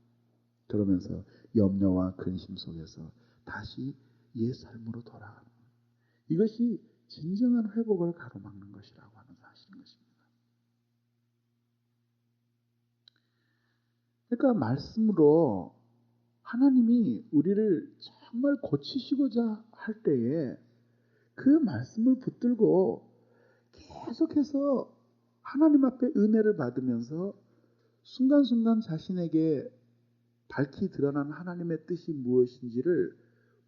그러면서 염려와 근심 속에서 다시 옛 삶으로 돌아가는 거예요. 이것이 진정한 회복을 가로막는 것이라고 하는 사실인 것입니다. 그러니까 말씀으로 하나님이 우리를 정말 고치시고자 할 때에 그 말씀을 붙들고 계속해서 하나님 앞에 은혜를 받으면서 순간순간 자신에게 밝히 드러난 하나님의 뜻이 무엇인지를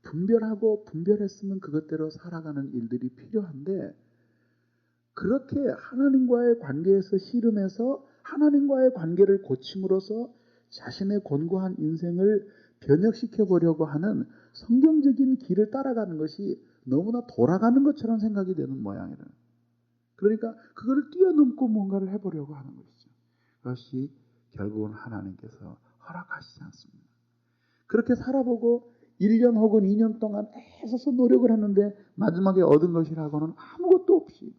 분별하고 분별했으면 그것대로 살아가는 일들이 필요한데 그렇게 하나님과의 관계에서 씨름해서 하나님과의 관계를 고침으로써 자신의 곤고한 인생을 변혁시켜 보려고 하는 성경적인 길을 따라가는 것이 너무나 돌아가는 것처럼 생각이 되는 모양이에요. 그러니까 그거를 뛰어넘고 뭔가를 해보려고 하는 것이죠. 그것이 결국은 하나님께서 허락하시지 않습니다. 그렇게 살아보고 1년 혹은 2년 동안 애써서 노력을 했는데 마지막에 얻은 것이라고는 아무것도 없이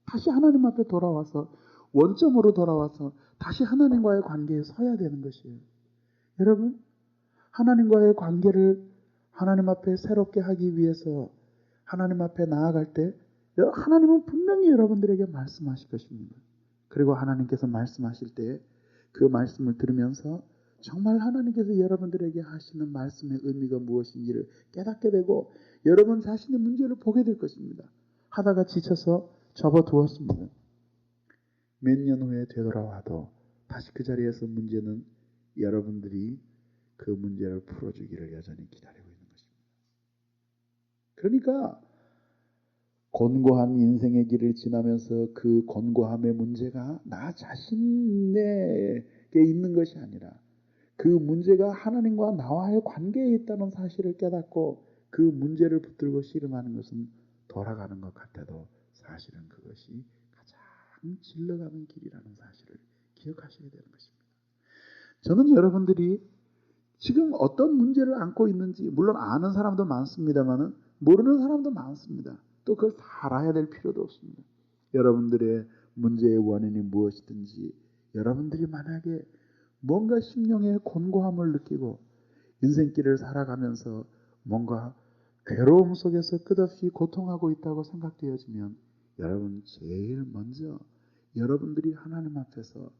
다시 하나님 앞에 돌아와서 원점으로 돌아와서 다시 하나님과의 관계에 서야 되는 것이에요. 여러분, 하나님과의 관계를 하나님 앞에 새롭게 하기 위해서 하나님 앞에 나아갈 때 하나님은 분명히 여러분들에게 말씀하실 것입니다. 그리고 하나님께서 말씀하실 때 그 말씀을 들으면서 정말 하나님께서 여러분들에게 하시는 말씀의 의미가 무엇인지를 깨닫게 되고 여러분 자신의 문제를 보게 될 것입니다. 하다가 지쳐서 접어두었습니다. 몇 년 후에 되돌아와도 다시 그 자리에서 문제는 여러분들이 그 문제를 풀어주기를 여전히 기다리고 있는 것입니다. 그러니까 곤고한 인생의 길을 지나면서 그 곤고함의 문제가 나 자신에게 있는 것이 아니라 그 문제가 하나님과 나와의 관계에 있다는 사실을 깨닫고 그 문제를 붙들고 씨름하는 것은 돌아가는 것 같아도 사실은 그것이 가장 질러가는 길이라는 사실을 기억하셔야 되는 것입니다. 저는 여러분들이 지금 어떤 문제를 안고 있는지 물론 아는 사람도 많습니다만 모르는 사람도 많습니다. 또 그걸 다 알아야 될 필요도 없습니다. 여러분들의 문제의 원인이 무엇이든지 여러분들이 만약에 뭔가 심령의 곤고함을 느끼고 인생길을 살아가면서 뭔가 괴로움 속에서 끝없이 고통하고 있다고 생각되어지면 여러분 제일 먼저 여러분들이 하나님 앞에서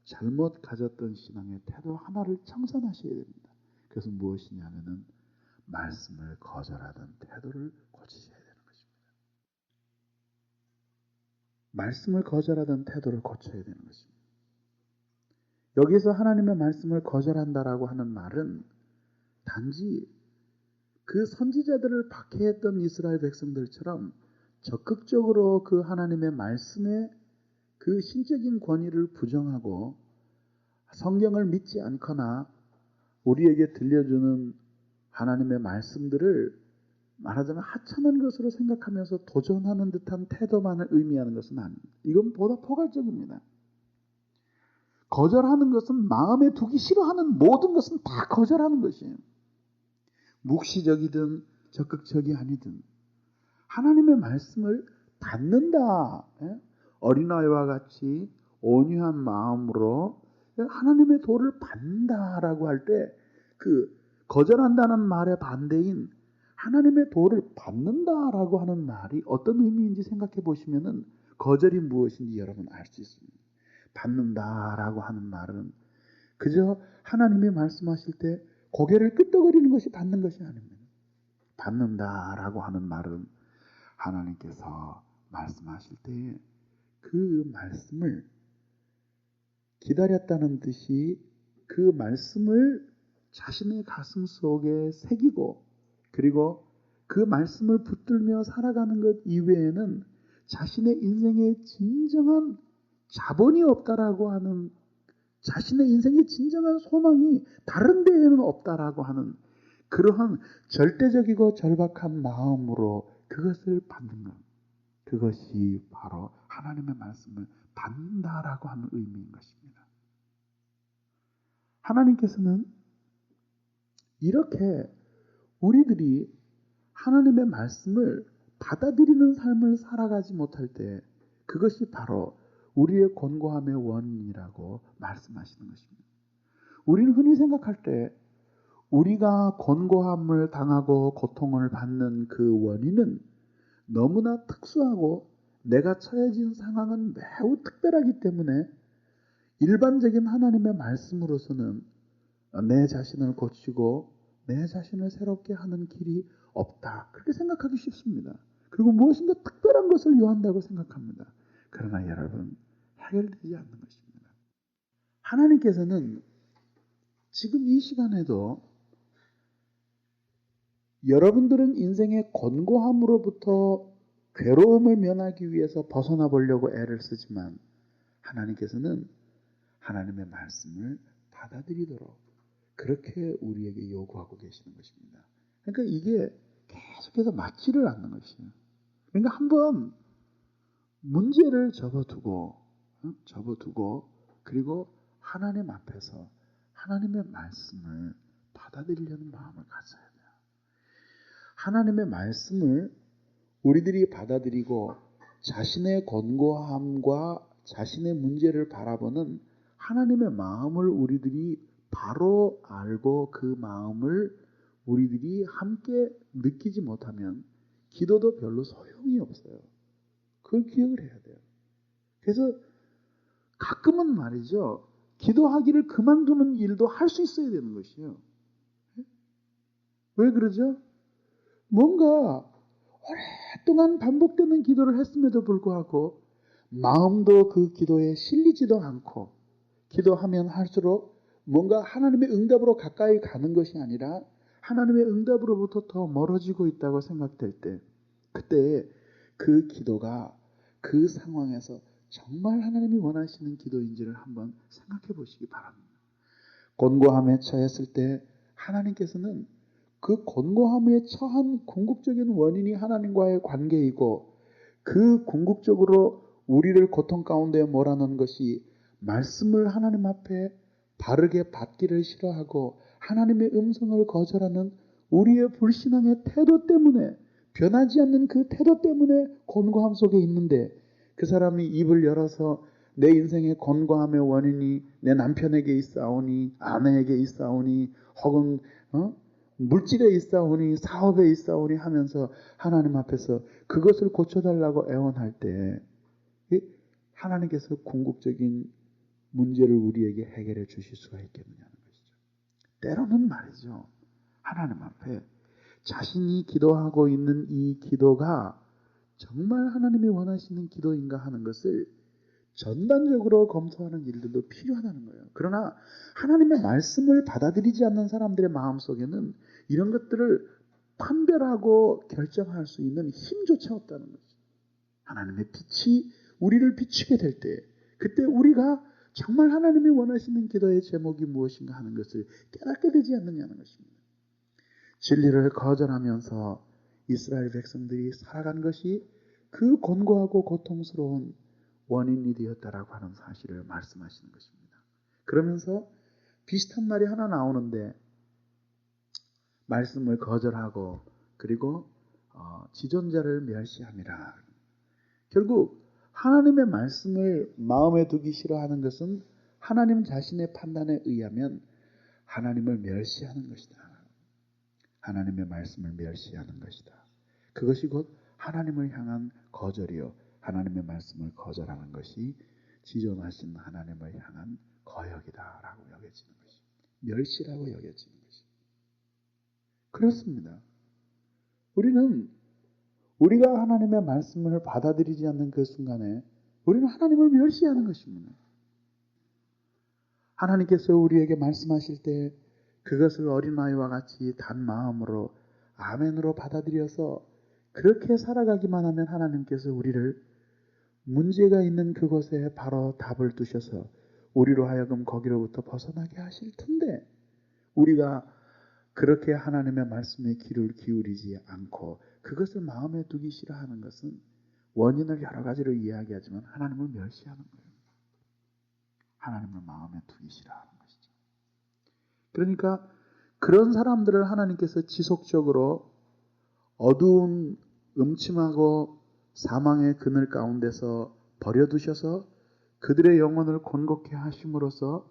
잘못 가졌던 신앙의 태도 하나를 청산하셔야 됩니다. 그래서 무엇이냐면은 말씀을 거절하던 태도를 고치셔야 되는 것입니다. 말씀을 거절하던 태도를 고쳐야 되는 것입니다. 여기서 하나님의 말씀을 거절한다라고 하는 말은 단지 그 선지자들을 박해했던 이스라엘 백성들처럼 적극적으로 그 하나님의 말씀의 그 신적인 권위를 부정하고 성경을 믿지 않거나 우리에게 들려주는 하나님의 말씀들을 말하자면 하찮은 것으로 생각하면서 도전하는 듯한 태도만을 의미하는 것은 아닙니다. 이건 보다 포괄적입니다. 거절하는 것은 마음에 두기 싫어하는 모든 것은 다 거절하는 것이에요. 묵시적이든 적극적이 아니든 하나님의 말씀을 받는다. 어린아이와 같이 온유한 마음으로 하나님의 도를 받는다라고 할 때 그 거절한다는 말의 반대인 하나님의 도를 받는다라고 하는 말이 어떤 의미인지 생각해 보시면은 거절이 무엇인지 여러분 알 수 있습니다. 받는다라고 하는 말은 그저 하나님이 말씀하실 때 고개를 끄덕거리는 것이 받는 것이 아닙니다. 받는다라고 하는 말은 하나님께서 말씀하실 때 그 말씀을 기다렸다는 듯이 그 말씀을 자신의 가슴 속에 새기고 그리고 그 말씀을 붙들며 살아가는 것 이외에는 자신의 인생에 진정한 자본이 없다라고 하는 자신의 인생의 진정한 소망이 다른 데에는 없다라고 하는 그러한 절대적이고 절박한 마음으로 그것을 받는 것. 그것이 바로 하나님의 말씀을 받는다라고 하는 의미인 것입니다. 하나님께서는 이렇게 우리들이 하나님의 말씀을 받아들이는 삶을 살아가지 못할 때 그것이 바로 우리의 곤고함의 원인이라고 말씀하시는 것입니다. 우리는 흔히 생각할 때 우리가 곤고함을 당하고 고통을 받는 그 원인은 너무나 특수하고 내가 처해진 상황은 매우 특별하기 때문에 일반적인 하나님의 말씀으로서는 내 자신을 고치고 내 자신을 새롭게 하는 길이 없다. 그렇게 생각하기 쉽습니다. 그리고 무엇인가 특별한 것을 요한다고 생각합니다. 그러나 여러분, 해결되지 않는 것입니다. 하나님께서는 지금 이 시간에도 여러분들은 인생의 곤고함으로부터 괴로움을 면하기 위해서 벗어나 보려고 애를 쓰지만 하나님께서는 하나님의 말씀을 받아들이도록 그렇게 우리에게 요구하고 계시는 것입니다. 그러니까 이게 계속해서 맞지를 않는 것이에요. 그러니까 한번 문제를 접어두고 그리고 하나님 앞에서 하나님의 말씀을 받아들이려는 마음을 가져야 돼요. 하나님의 말씀을 우리들이 받아들이고 자신의 곤고함과 자신의 문제를 바라보는 하나님의 마음을 우리들이 바로 알고 그 마음을 우리들이 함께 느끼지 못하면 기도도 별로 소용이 없어요. 그걸 기억을 해야 돼요. 그래서 가끔은 말이죠. 기도하기를 그만두는 일도 할 수 있어야 되는 것이에요. 왜 그러죠? 뭔가 오랫동안 반복되는 기도를 했음에도 불구하고 마음도 그 기도에 실리지도 않고 기도하면 할수록 뭔가 하나님의 응답으로 가까이 가는 것이 아니라 하나님의 응답으로부터 더 멀어지고 있다고 생각될 때 그때 그 기도가 그 상황에서 정말 하나님이 원하시는 기도인지를 한번 생각해 보시기 바랍니다. 곤고함에 처했을 때 하나님께서는 그 곤고함에 처한 궁극적인 원인이 하나님과의 관계이고 그 궁극적으로 우리를 고통 가운데 몰아넣는 것이 말씀을 하나님 앞에 바르게 받기를 싫어하고 하나님의 음성을 거절하는 우리의 불신앙의 태도 때문에 변하지 않는 그 태도 때문에 곤고함 속에 있는데 그 사람이 입을 열어서 내 인생의 곤고함의 원인이 내 남편에게 있사오니 아내에게 있사오니 혹은 물질에 있사오니 사업에 있사오니 하면서 하나님 앞에서 그것을 고쳐달라고 애원할 때 하나님께서 궁극적인 문제를 우리에게 해결해 주실 수가 있겠느냐는 것이죠. 때로는 말이죠. 하나님 앞에 자신이 기도하고 있는 이 기도가 정말 하나님이 원하시는 기도인가 하는 것을 전반적으로 검토하는 일들도 필요하다는 거예요. 그러나 하나님의 말씀을 받아들이지 않는 사람들의 마음속에는 이런 것들을 판별하고 결정할 수 있는 힘조차 없다는 거죠. 하나님의 빛이 우리를 비추게 될 때 그때 우리가 정말 하나님이 원하시는 기도의 제목이 무엇인가 하는 것을 깨닫게 되지 않느냐는 것입니다. 진리를 거절하면서 이스라엘 백성들이 살아간 것이 그 곤고하고 고통스러운 원인이 되었다라고 하는 사실을 말씀하시는 것입니다. 그러면서 비슷한 말이 하나 나오는데 말씀을 거절하고 그리고 지존자를 멸시함이라. 결국 하나님의 말씀을 마음에 두기 싫어하는 것은 하나님 자신의 판단에 의하면 하나님을 멸시하는 것이다. 하나님의 말씀을 멸시하는 것이다. 그것이 곧 하나님을 향한 거절이요. 하나님의 말씀을 거절하는 것이 지존하신 하나님을 향한 거역이다라고 여겨지는 것입니다. 멸시라고 여겨지는 것입니다. 그렇습니다. 우리가 하나님의 말씀을 받아들이지 않는 그 순간에 우리는 하나님을 멸시하는 것입니다. 하나님께서 우리에게 말씀하실 때 그것을 어린아이와 같이 단 마음으로 아멘으로 받아들여서 그렇게 살아가기만 하면 하나님께서 우리를 문제가 있는 그곳에 바로 답을 두셔서 우리로 하여금 거기로부터 벗어나게 하실 텐데, 우리가 그렇게 하나님의 말씀에 귀를 기울이지 않고 그것을 마음에 두기 싫어하는 것은 원인을 여러 가지로 이야기하지만 하나님을 멸시하는 거예요. 하나님을 마음에 두기 싫어하는 것이죠. 그러니까 그런 사람들을 하나님께서 지속적으로 어두운 음침하고 사망의 그늘 가운데서 버려두셔서 그들의 영혼을 곤곡해 하심으로써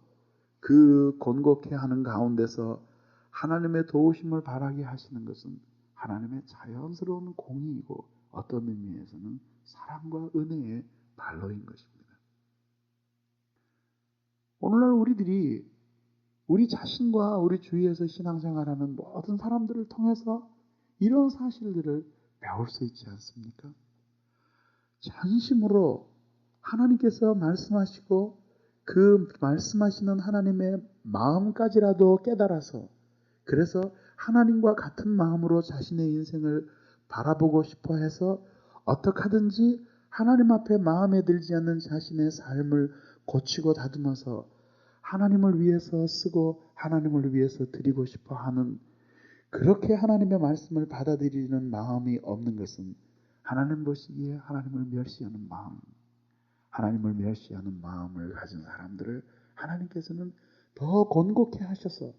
그 곤곡해 하는 가운데서 하나님의 도우심을 바라게 하시는 것은 하나님의 자연스러운 공의이고 어떤 의미에서는 사랑과 은혜의 발로인 것입니다. 오늘날 우리들이 우리 자신과 우리 주위에서 신앙생활하는 모든 사람들을 통해서 이런 사실들을 배울 수 있지 않습니까? 전심으로 하나님께서 말씀하시고 그 말씀하시는 하나님의 마음까지라도 깨달아서, 그래서 하나님과 같은 마음으로 자신의 인생을 바라보고 싶어 해서 어떻게 하든지 하나님 앞에 마음에 들지 않는 자신의 삶을 고치고 다듬어서 하나님을 위해서 쓰고 하나님을 위해서 드리고 싶어 하는, 그렇게 하나님의 말씀을 받아들이는 마음이 없는 것은 하나님 보시기에 하나님을 멸시하는 마음, 하나님을 멸시하는 마음을 가진 사람들을 하나님께서는 더 곤곡해 하셔서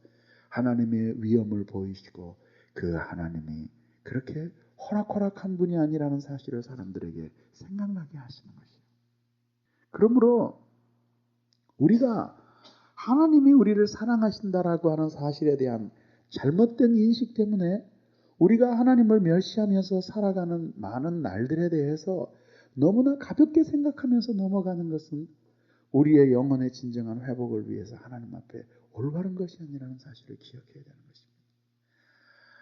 하나님의 위엄을 보이시고 그 하나님이 그렇게 호락호락한 분이 아니라는 사실을 사람들에게 생각나게 하시는 것이에요. 그러므로 우리가 하나님이 우리를 사랑하신다라고 하는 사실에 대한 잘못된 인식 때문에 우리가 하나님을 멸시하면서 살아가는 많은 날들에 대해서 너무나 가볍게 생각하면서 넘어가는 것은 우리의 영혼의 진정한 회복을 위해서 하나님 앞에 올바른 것이 아니라는 사실을 기억해야 되는 것입니다.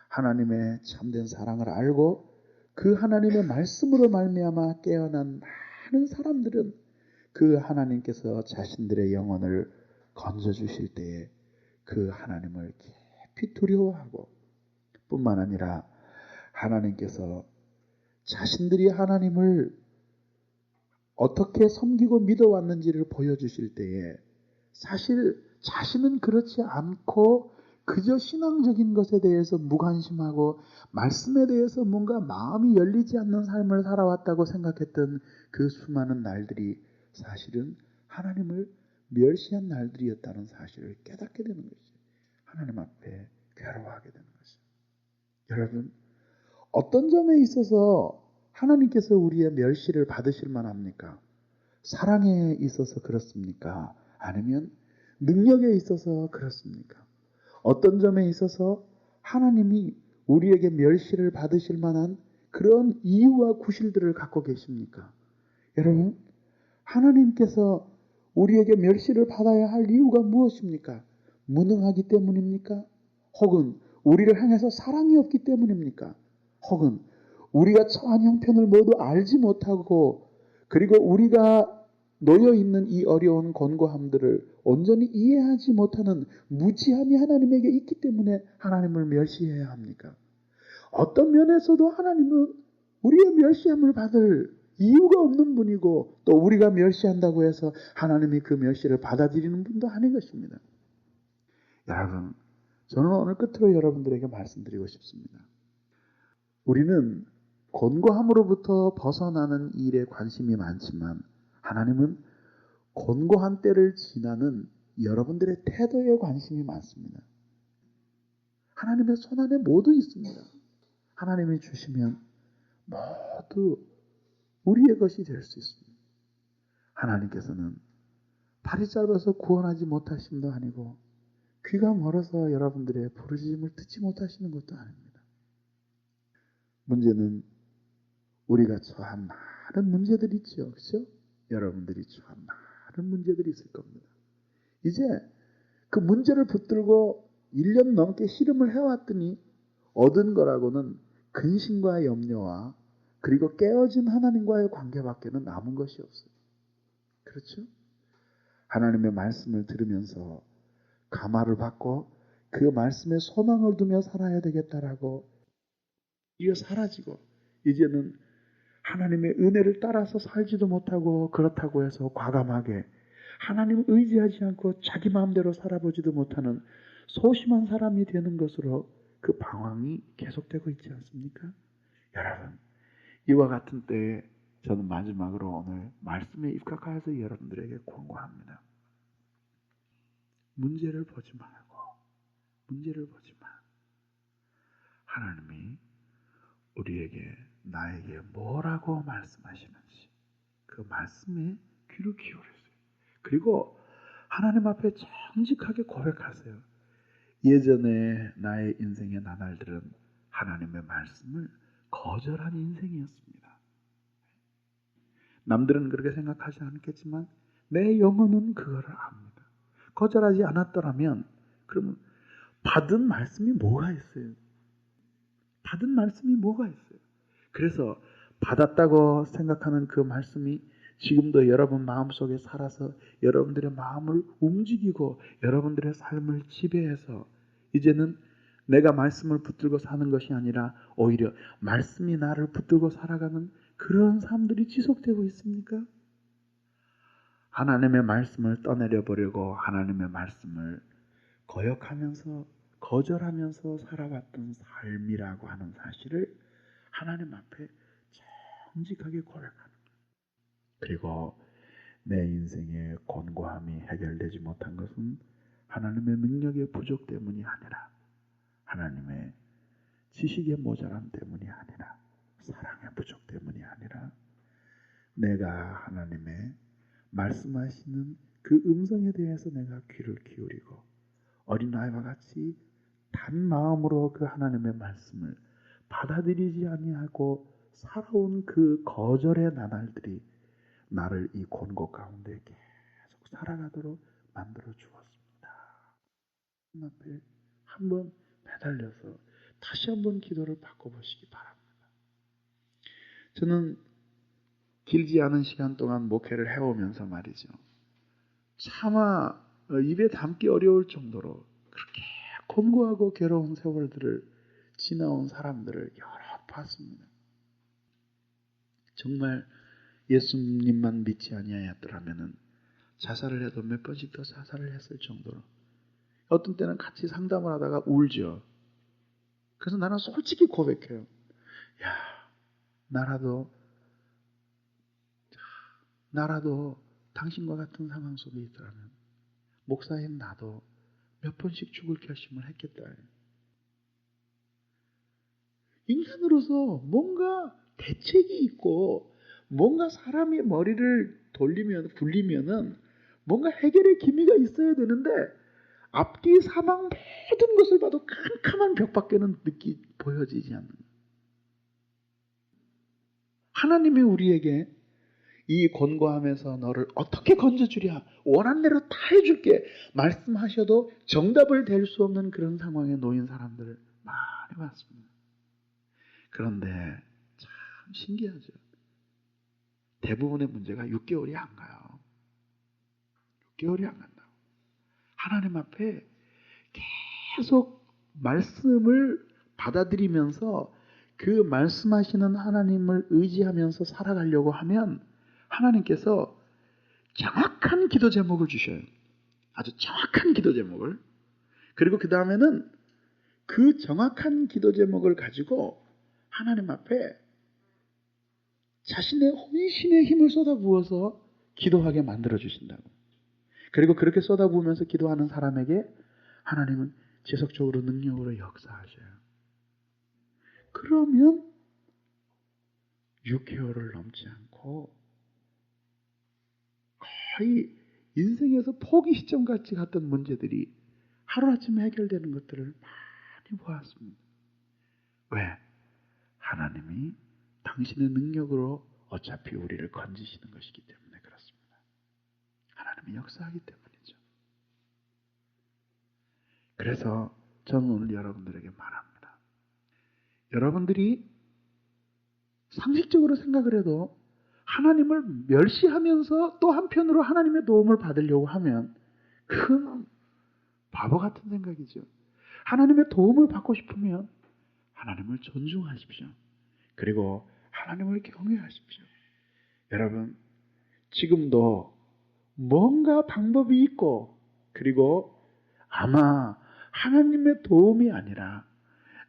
하나님의 참된 사랑을 알고 그 하나님의 말씀으로 말미암아 깨어난 많은 사람들은 그 하나님께서 자신들의 영혼을 건져주실 때에 그 하나님을 깊이 두려워하고, 뿐만 아니라 하나님께서 자신들이 하나님을 어떻게 섬기고 믿어왔는지를 보여주실 때에 사실 자신은 그렇지 않고 그저 신앙적인 것에 대해서 무관심하고 말씀에 대해서 뭔가 마음이 열리지 않는 삶을 살아왔다고 생각했던 그 수많은 날들이 사실은 하나님을 멸시한 날들이었다는 사실을 깨닫게 되는 것이죠. 하나님 앞에 괴로워하게 되는 것이죠. 여러분, 어떤 점에 있어서 하나님께서 우리의 멸시를 받으실 만합니까? 사랑에 있어서 그렇습니까? 아니면 능력에 있어서 그렇습니까? 어떤 점에 있어서 하나님이 우리에게 멸시를 받으실 만한 그런 이유와 구실들을 갖고 계십니까? 여러분, 하나님께서 우리에게 멸시를 받아야 할 이유가 무엇입니까? 무능하기 때문입니까? 혹은 우리를 향해서 사랑이 없기 때문입니까? 혹은 우리가 처한 형편을 모두 알지 못하고 그리고 우리가 놓여있는 이 어려운 권고함들을 온전히 이해하지 못하는 무지함이 하나님에게 있기 때문에 하나님을 멸시해야 합니까? 어떤 면에서도 하나님은 우리의 멸시함을 받을 이유가 없는 분이고 또 우리가 멸시한다고 해서 하나님이 그 멸시를 받아들이는 분도 아닌 것입니다. 여러분, 저는 오늘 끝으로 여러분들에게 말씀드리고 싶습니다. 우리는 곤고함으로부터 벗어나는 일에 관심이 많지만 하나님은 곤고한 때를 지나는 여러분들의 태도에 관심이 많습니다. 하나님의 손안에 모두 있습니다. 하나님이 주시면 모두 우리의 것이 될 수 있습니다. 하나님께서는 발이 짧아서 구원하지 못하심도 아니고 귀가 멀어서 여러분들의 부르짖음을 듣지 못하시는 것도 아닙니다. 문제는 우리가 처한 많은 문제들이 있죠. 그렇죠? 여러분들이 처한 많은 문제들이 있을 겁니다. 이제 그 문제를 붙들고 1년 넘게 씨름을 해왔더니 얻은 거라고는 근심과 염려와 그리고 깨어진 하나님과의 관계밖에는 남은 것이 없어요. 그렇죠? 하나님의 말씀을 들으면서 감화를 받고 그 말씀에 소망을 두며 살아야 되겠다라고 이게 사라지고 이제는 하나님의 은혜를 따라서 살지도 못하고 그렇다고 해서 과감하게 하나님을 의지하지 않고 자기 마음대로 살아보지도 못하는 소심한 사람이 되는 것으로 그 방황이 계속되고 있지 않습니까? 여러분, 이와 같은 때에 저는 마지막으로 오늘 말씀에 입각하여서 여러분들에게 권고합니다. 문제를 보지 말고 문제를 보지 마. 하나님이 우리에게 나에게 뭐라고 말씀하시는지 그 말씀에 귀를 기울이세요. 그리고 하나님 앞에 정직하게 고백하세요. 예전에 나의 인생의 나날들은 하나님의 말씀을 거절한 인생이었습니다. 남들은 그렇게 생각하지 않겠지만 내 영혼은 그거를 압니다. 거절하지 않았더라면 그러면 받은 말씀이 뭐가 있어요? 받은 말씀이 뭐가 있어요? 그래서 받았다고 생각하는 그 말씀이 지금도 여러분 마음속에 살아서 여러분들의 마음을 움직이고 여러분들의 삶을 지배해서 이제는 내가 말씀을 붙들고 사는 것이 아니라 오히려 말씀이 나를 붙들고 살아가는 그런 삶들이 지속되고 있습니까? 하나님의 말씀을 떠내려 보려고 하나님의 말씀을 거역하면서 거절하면서 살아왔던 삶이라고 하는 사실을 하나님 앞에 정직하게 고백하는 거예요. 그리고 내 인생의 곤고함이 해결되지 못한 것은 하나님의 능력의 부족 때문이 아니라 하나님의 지식의 모자람 때문이 아니라 사랑의 부족 때문이 아니라 내가 하나님의 말씀하시는 그 음성에 대해서 내가 귀를 기울이고 어린아이와 같이 단 마음으로 그 하나님의 말씀을 받아들이지 아니하고 살아온 그 거절의 나날들이 나를 이 곤고 가운데 계속 살아가도록 만들어 주었습니다. 하나님 앞에 한번 매달려서 다시 한번 기도를 바꿔보시기 바랍니다. 저는 길지 않은 시간 동안 목회를 해오면서 말이죠. 차마 입에 담기 어려울 정도로 그렇게 곤고하고 괴로운 세월들을 지나온 사람들을 여러 봤습니다. 정말 예수님만 믿지 아니하였더라면은 자살을 해도 몇 번씩 더 자살을 했을 정도로 어떤 때는 같이 상담을 하다가 울죠. 그래서 나는 솔직히 고백해요. 야, 나라도 당신과 같은 상황 속에 있더라면 목사인 나도 몇 번씩 죽을 결심을 했겠다. 인간으로서 뭔가 대책이 있고 뭔가 사람의 머리를 굴리면은 뭔가 해결의 기미가 있어야 되는데 앞뒤 사방 모든 것을 봐도 캄캄한 벽밖에는 보여지지 않는 거예요. 하나님이 우리에게 이 곤고함에서 너를 어떻게 건져주랴 원한 대로 다 해줄게 말씀하셔도 정답을 댈 수 없는 그런 상황에 놓인 사람들을 많이 봤습니다. 그런데 참 신기하죠. 대부분의 문제가 6개월이 안 가요. 6개월이 안 간다고. 하나님 앞에 계속 말씀을 받아들이면서 그 말씀하시는 하나님을 의지하면서 살아가려고 하면 하나님께서 정확한 기도 제목을 주셔요. 아주 정확한 기도 제목을. 그리고 그 다음에는 그 정확한 기도 제목을 가지고 하나님 앞에 자신의 혼신의 힘을 쏟아부어서 기도하게 만들어 주신다고. 그리고 그렇게 쏟아부으면서 기도하는 사람에게 하나님은 지속적으로 능력으로 역사하셔요. 그러면 6개월을 넘지 않고 거의 인생에서 포기 시점같이 갔던 문제들이 하루아침에 해결되는 것들을 많이 보았습니다. 왜? 하나님이 당신의 능력으로 어차피 우리를 건지시는 것이기 때문에 그렇습니다. 하나님이 역사하기 때문이죠. 그래서 저는 오늘 여러분들에게 말합니다. 여러분들이 상식적으로 생각을 해도 하나님을 멸시하면서 또 한편으로 하나님의 도움을 받으려고 하면 그건 바보 같은 생각이죠. 하나님의 도움을 받고 싶으면 하나님을 존중하십시오. 그리고 하나님을 경외하십시오. 여러분, 지금도 뭔가 방법이 있고, 그리고 아마 하나님의 도움이 아니라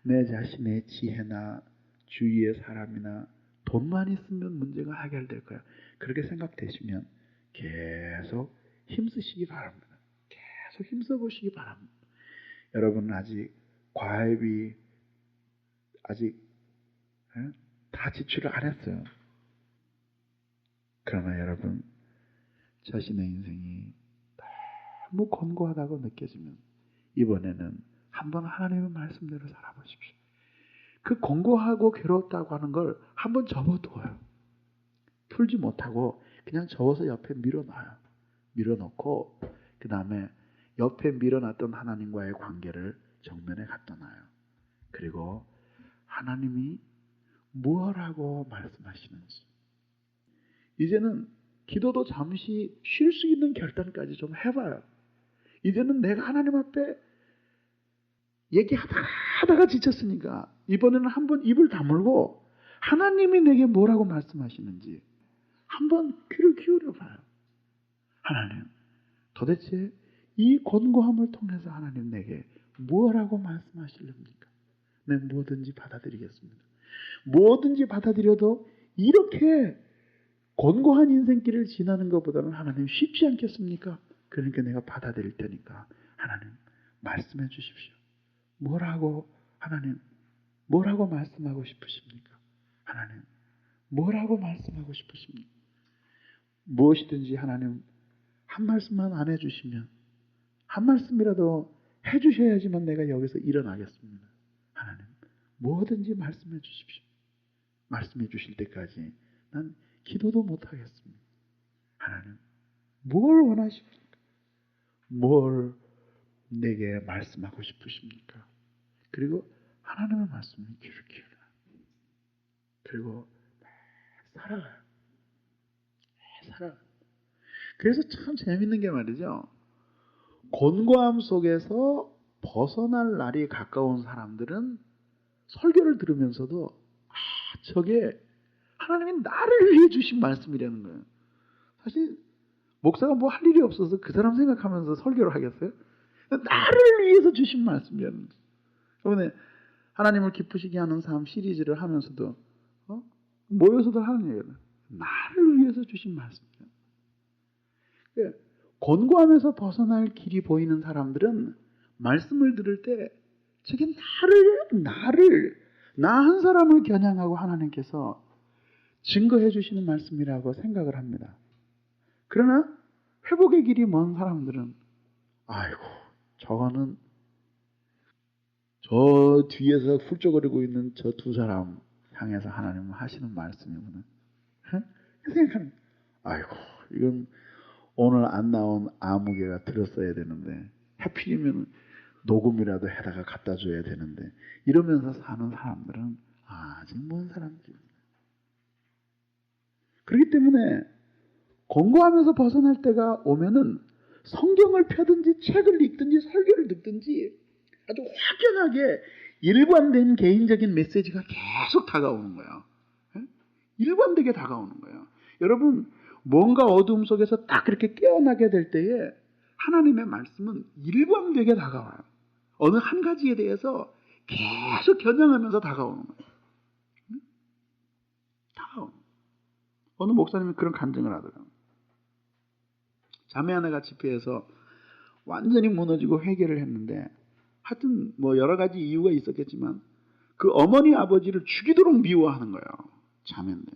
내 자신의 지혜나 주위의 사람이나 돈만 있으면 문제가 해결될 거야. 그렇게 생각되시면 계속 힘쓰시기 바랍니다. 계속 힘써 보시기 바랍니다. 여러분은 아직 과외비 아직 다 지출을 안 했어요. 그러나 여러분, 자신의 인생이 너무 곤고하다고 느껴지면 이번에는 한번 하나님의 말씀대로 살아보십시오. 그 곤고하고 괴롭다고 하는 걸 한번 접어두어요. 풀지 못하고 그냥 접어서 옆에 밀어놔요. 밀어놓고 그 다음에 옆에 밀어놨던 하나님과의 관계를 정면에 갖다 놔요. 그리고 하나님이 무엇라고 말씀하시는지, 이제는 기도도 잠시 쉴 수 있는 결단까지 좀 해봐요. 이제는 내가 하나님 앞에 얘기하다가 지쳤으니까 이번에는 한번 입을 다물고 하나님이 내게 뭐라고 말씀하시는지 한번 귀를 기울여봐요. 하나님, 도대체 이 곤고함을 통해서 하나님 내게 뭐라고 말씀하시렵니까? 내 뭐든지 받아들이겠습니다. 뭐든지 받아들여도 이렇게 곤고한 인생길을 지나는 것보다는 하나님 쉽지 않겠습니까? 그러니까 내가 받아들일 테니까 하나님 말씀해 주십시오. 뭐라고 하나님 뭐라고 말씀하고 싶으십니까? 하나님 뭐라고 말씀하고 싶으십니까? 무엇이든지 하나님 한 말씀만 안 해주시면 한 말씀이라도 해주셔야지만 내가 여기서 일어나겠습니다. 하나님 뭐든지 말씀해 주십시오. 말씀해 주실 때까지 난 기도도 못하겠습니다. 하나님 뭘 원하십니까? 뭘 내게 말씀하고 싶으십니까? 그리고 하나님의 말씀을 귀를 기울여 그리고 살아가요. 살아가요. 그래서 참 재밌는 게 말이죠. 곤고함 속에서 벗어날 날이 가까운 사람들은 설교를 들으면서도 저게 하나님이 나를 위해 주신 말씀이라는 거예요. 사실 목사가 뭐 할 일이 없어서 그 사람 생각하면서 설교를 하겠어요? 나를 위해서 주신 말씀이라는 거예요. 이번에 하나님을 기쁘시게 하는 삶 시리즈를 하면서도 모여서도 하는 얘기예요. 나를 위해서 주신 말씀이에요. 그러니까 곤고함에서 벗어날 길이 보이는 사람들은 말씀을 들을 때 저게 나 한 사람을 겨냥하고 하나님께서 증거해 주시는 말씀이라고 생각을 합니다. 그러나 회복의 길이 먼 사람들은 아이고 저거는 저 뒤에서 훌쩍거리고 있는 저 두 사람 향해서 하나님은 하시는 말씀이구나. 생각하는 아이고 이건 오늘 안 나온 아무개가 들었어야 되는데 하필이면 녹음이라도 해다가 갖다 줘야 되는데 이러면서 사는 사람들은 아직 먼 사람들입니다. 그렇기 때문에 공부하면서 벗어날 때가 오면은 성경을 펴든지 책을 읽든지 설교를 듣든지 아주 확연하게 일관된 개인적인 메시지가 계속 다가오는 거예요. 일관되게 다가오는 거예요. 여러분 뭔가 어두움 속에서 딱 그렇게 깨어나게 될 때에 하나님의 말씀은 일관되게 다가와요. 어느 한 가지에 대해서 계속 겨냥하면서 다가오는 거예요. 다가오는 거예요. 어느 목사님이 그런 간증을 하더라고요. 자매 하나가 집회에서 완전히 무너지고 회개를 했는데 하여튼 뭐 여러 가지 이유가 있었겠지만 그 어머니 아버지를 죽이도록 미워하는 거예요. 자매인데.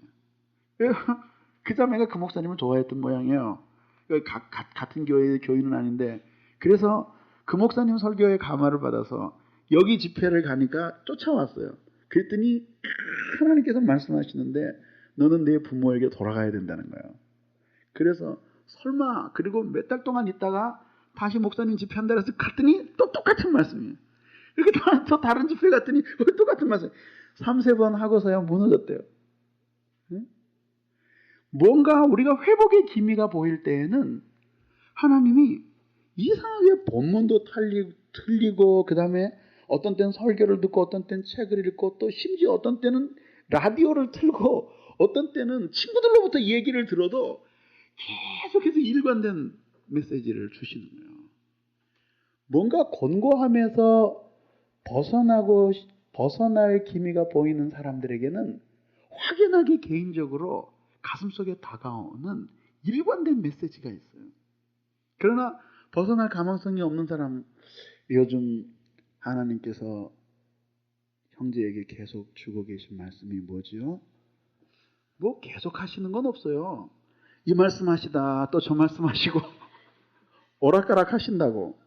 그 자매가 그 목사님을 좋아했던 모양이에요. 같은 교회의 교인은 아닌데 그래서 그 목사님 설교에 감화를 받아서 여기 집회를 가니까 쫓아왔어요. 그랬더니 하나님께서 말씀하시는데 너는 네 부모에게 돌아가야 된다는 거예요. 그래서 설마. 그리고 몇 달 동안 있다가 다시 목사님 집회한다 해서 갔더니 또 똑같은 말씀이에요. 이렇게 또 다른 집회 갔더니 똑같은 말씀. 3-4번 하고서야 무너졌대요. 뭔가 우리가 회복의 기미가 보일 때에는 하나님이 이상하게 본문도 틀리고 그 다음에 어떤 때는 설교를 듣고 어떤 때는 책을 읽고 또 심지어 어떤 때는 라디오를 틀고 어떤 때는 친구들로부터 얘기를 들어도 계속해서 일관된 메시지를 주시는 거예요. 뭔가 권고하면서 벗어날 기미가 보이는 사람들에게는 확연하게 개인적으로 가슴속에 다가오는 일관된 메시지가 있어요. 그러나 벗어날 가망성이 없는 사람, 요즘 하나님께서 형제에게 계속 주고 계신 말씀이 뭐지요? 뭐 계속 하시는 건 없어요. 이 말씀 하시다 또 저 말씀 하시고 오락가락 하신다고.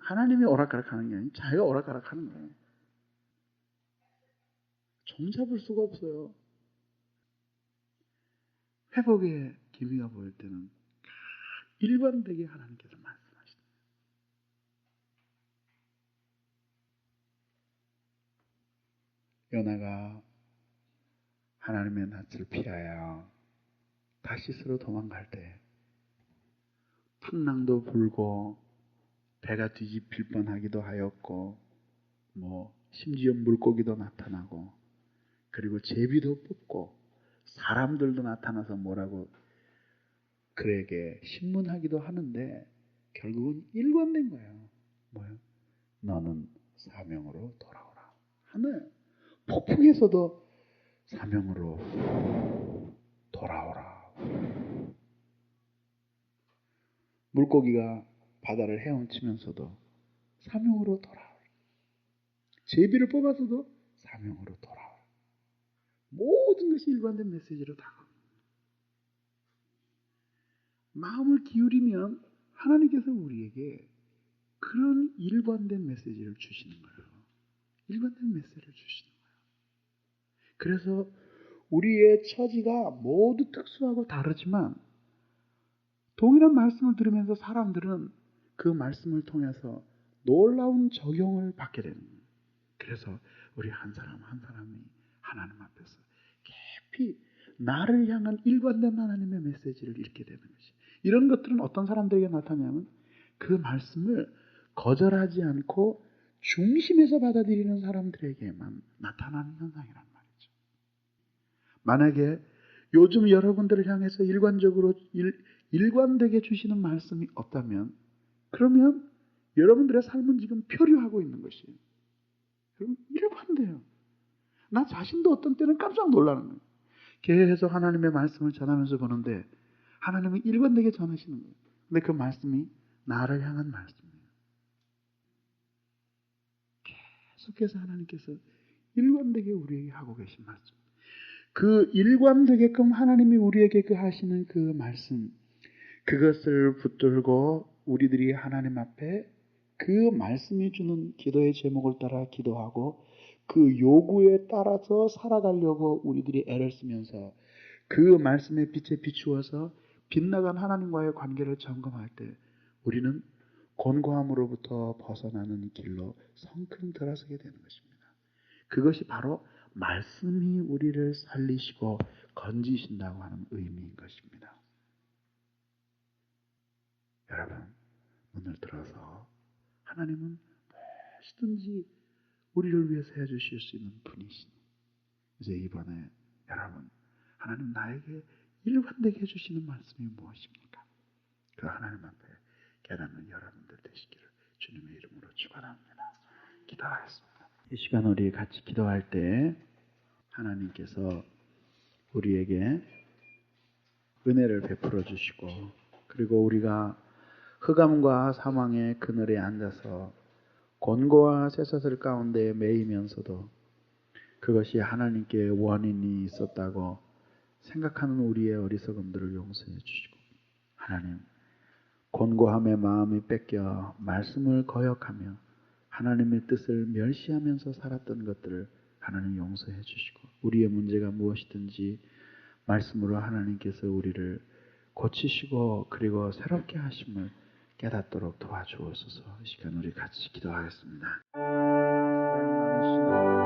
하나님이 오락가락 하는 게 아니고 자기가 오락가락 하는 거예요. 종잡을 수가 없어요. 회복의 기미가 보일 때는 일관되게 하나님께서 말씀하시다. 요나가 하나님의 낯을 피하여 다시스로 도망갈 때 풍랑도 불고 배가 뒤집힐 뻔하기도 하였고 심지어 물고기도 나타나고 그리고 제비도 뽑고 사람들도 나타나서 뭐라고 그에게 신문하기도 하는데 결국은 일관된 거예요. 뭐요? 너는 사명으로 돌아오라. 하늘 폭풍에서도 사명으로 돌아오라. 물고기가 바다를 헤엄치면서도 사명으로 돌아오라. 제비를 뽑아서도 사명으로 돌아오라. 모든 것이 일관된 메시지로 다가옵니다. 마음을 기울이면 하나님께서 우리에게 그런 일관된 메시지를 주시는 거예요. 일관된 메시지를 주시는 거예요. 그래서 우리의 처지가 모두 특수하고 다르지만 동일한 말씀을 들으면서 사람들은 그 말씀을 통해서 놀라운 적용을 받게 되는 거예요. 그래서 우리 한 사람 한 사람이 하나님 앞에서 깊이 나를 향한 일관된 하나님의 메시지를 읽게 되는 것이. 이런 것들은 어떤 사람들에게 나타나냐면 그 말씀을 거절하지 않고 중심에서 받아들이는 사람들에게만 나타나는 현상이란 말이죠. 만약에 요즘 여러분들을 향해서 일관되게 주시는 말씀이 없다면 그러면 여러분들의 삶은 지금 표류하고 있는 것이에요. 여러분 일관돼요. 나 자신도 어떤 때는 깜짝 놀라는 거예요. 교회에서 하나님의 말씀을 전하면서 보는데 하나님은 일관되게 전하시는 거예요. 근데 그 말씀이 나를 향한 말씀이에요. 계속해서 하나님께서 일관되게 우리에게 하고 계신 말씀. 그 일관되게끔 하나님이 우리에게 그 하시는 그 말씀, 그것을 붙들고 우리들이 하나님 앞에 그 말씀이 주는 기도의 제목을 따라 기도하고 그 요구에 따라서 살아가려고 우리들이 애를 쓰면서 그 말씀의 빛에 비추어서 빛나간 하나님과의 관계를 점검할 때 우리는 곤고함으로부터 벗어나는 이 길로 성큼 들어서게 되는 것입니다. 그것이 바로 말씀이 우리를 살리시고 건지신다고 하는 의미인 것입니다. 여러분, 문을 들어서 하나님은 무엇이든지 우리를 위해서 해주실 수 있는 분이시니 이제 이번에 여러분, 하나님 나에게 일관되게 해주시는 말씀이 무엇입니까? 그 하나님 앞에 깨닫는 여러분들 되시기를 주님의 이름으로 축원합니다. 기도하겠습니다. 이 시간 우리 같이 기도할 때 하나님께서 우리에게 은혜를 베풀어 주시고 그리고 우리가 흑암과 사망의 그늘에 앉아서 곤고와 쇠사슬 가운데 매이면서도 그것이 하나님께 원인이 있었다고 생각하는 우리의 어리석음들을 용서해 주시고 하나님 곤고함의 마음이 뺏겨 말씀을 거역하며 하나님의 뜻을 멸시하면서 살았던 것들을 하나님 용서해 주시고 우리의 문제가 무엇이든지 말씀으로 하나님께서 우리를 고치시고 그리고 새롭게 하심을 깨닫도록 도와주옵소서. 이 시간 우리 같이 기도하겠습니다. 사랑이 많으신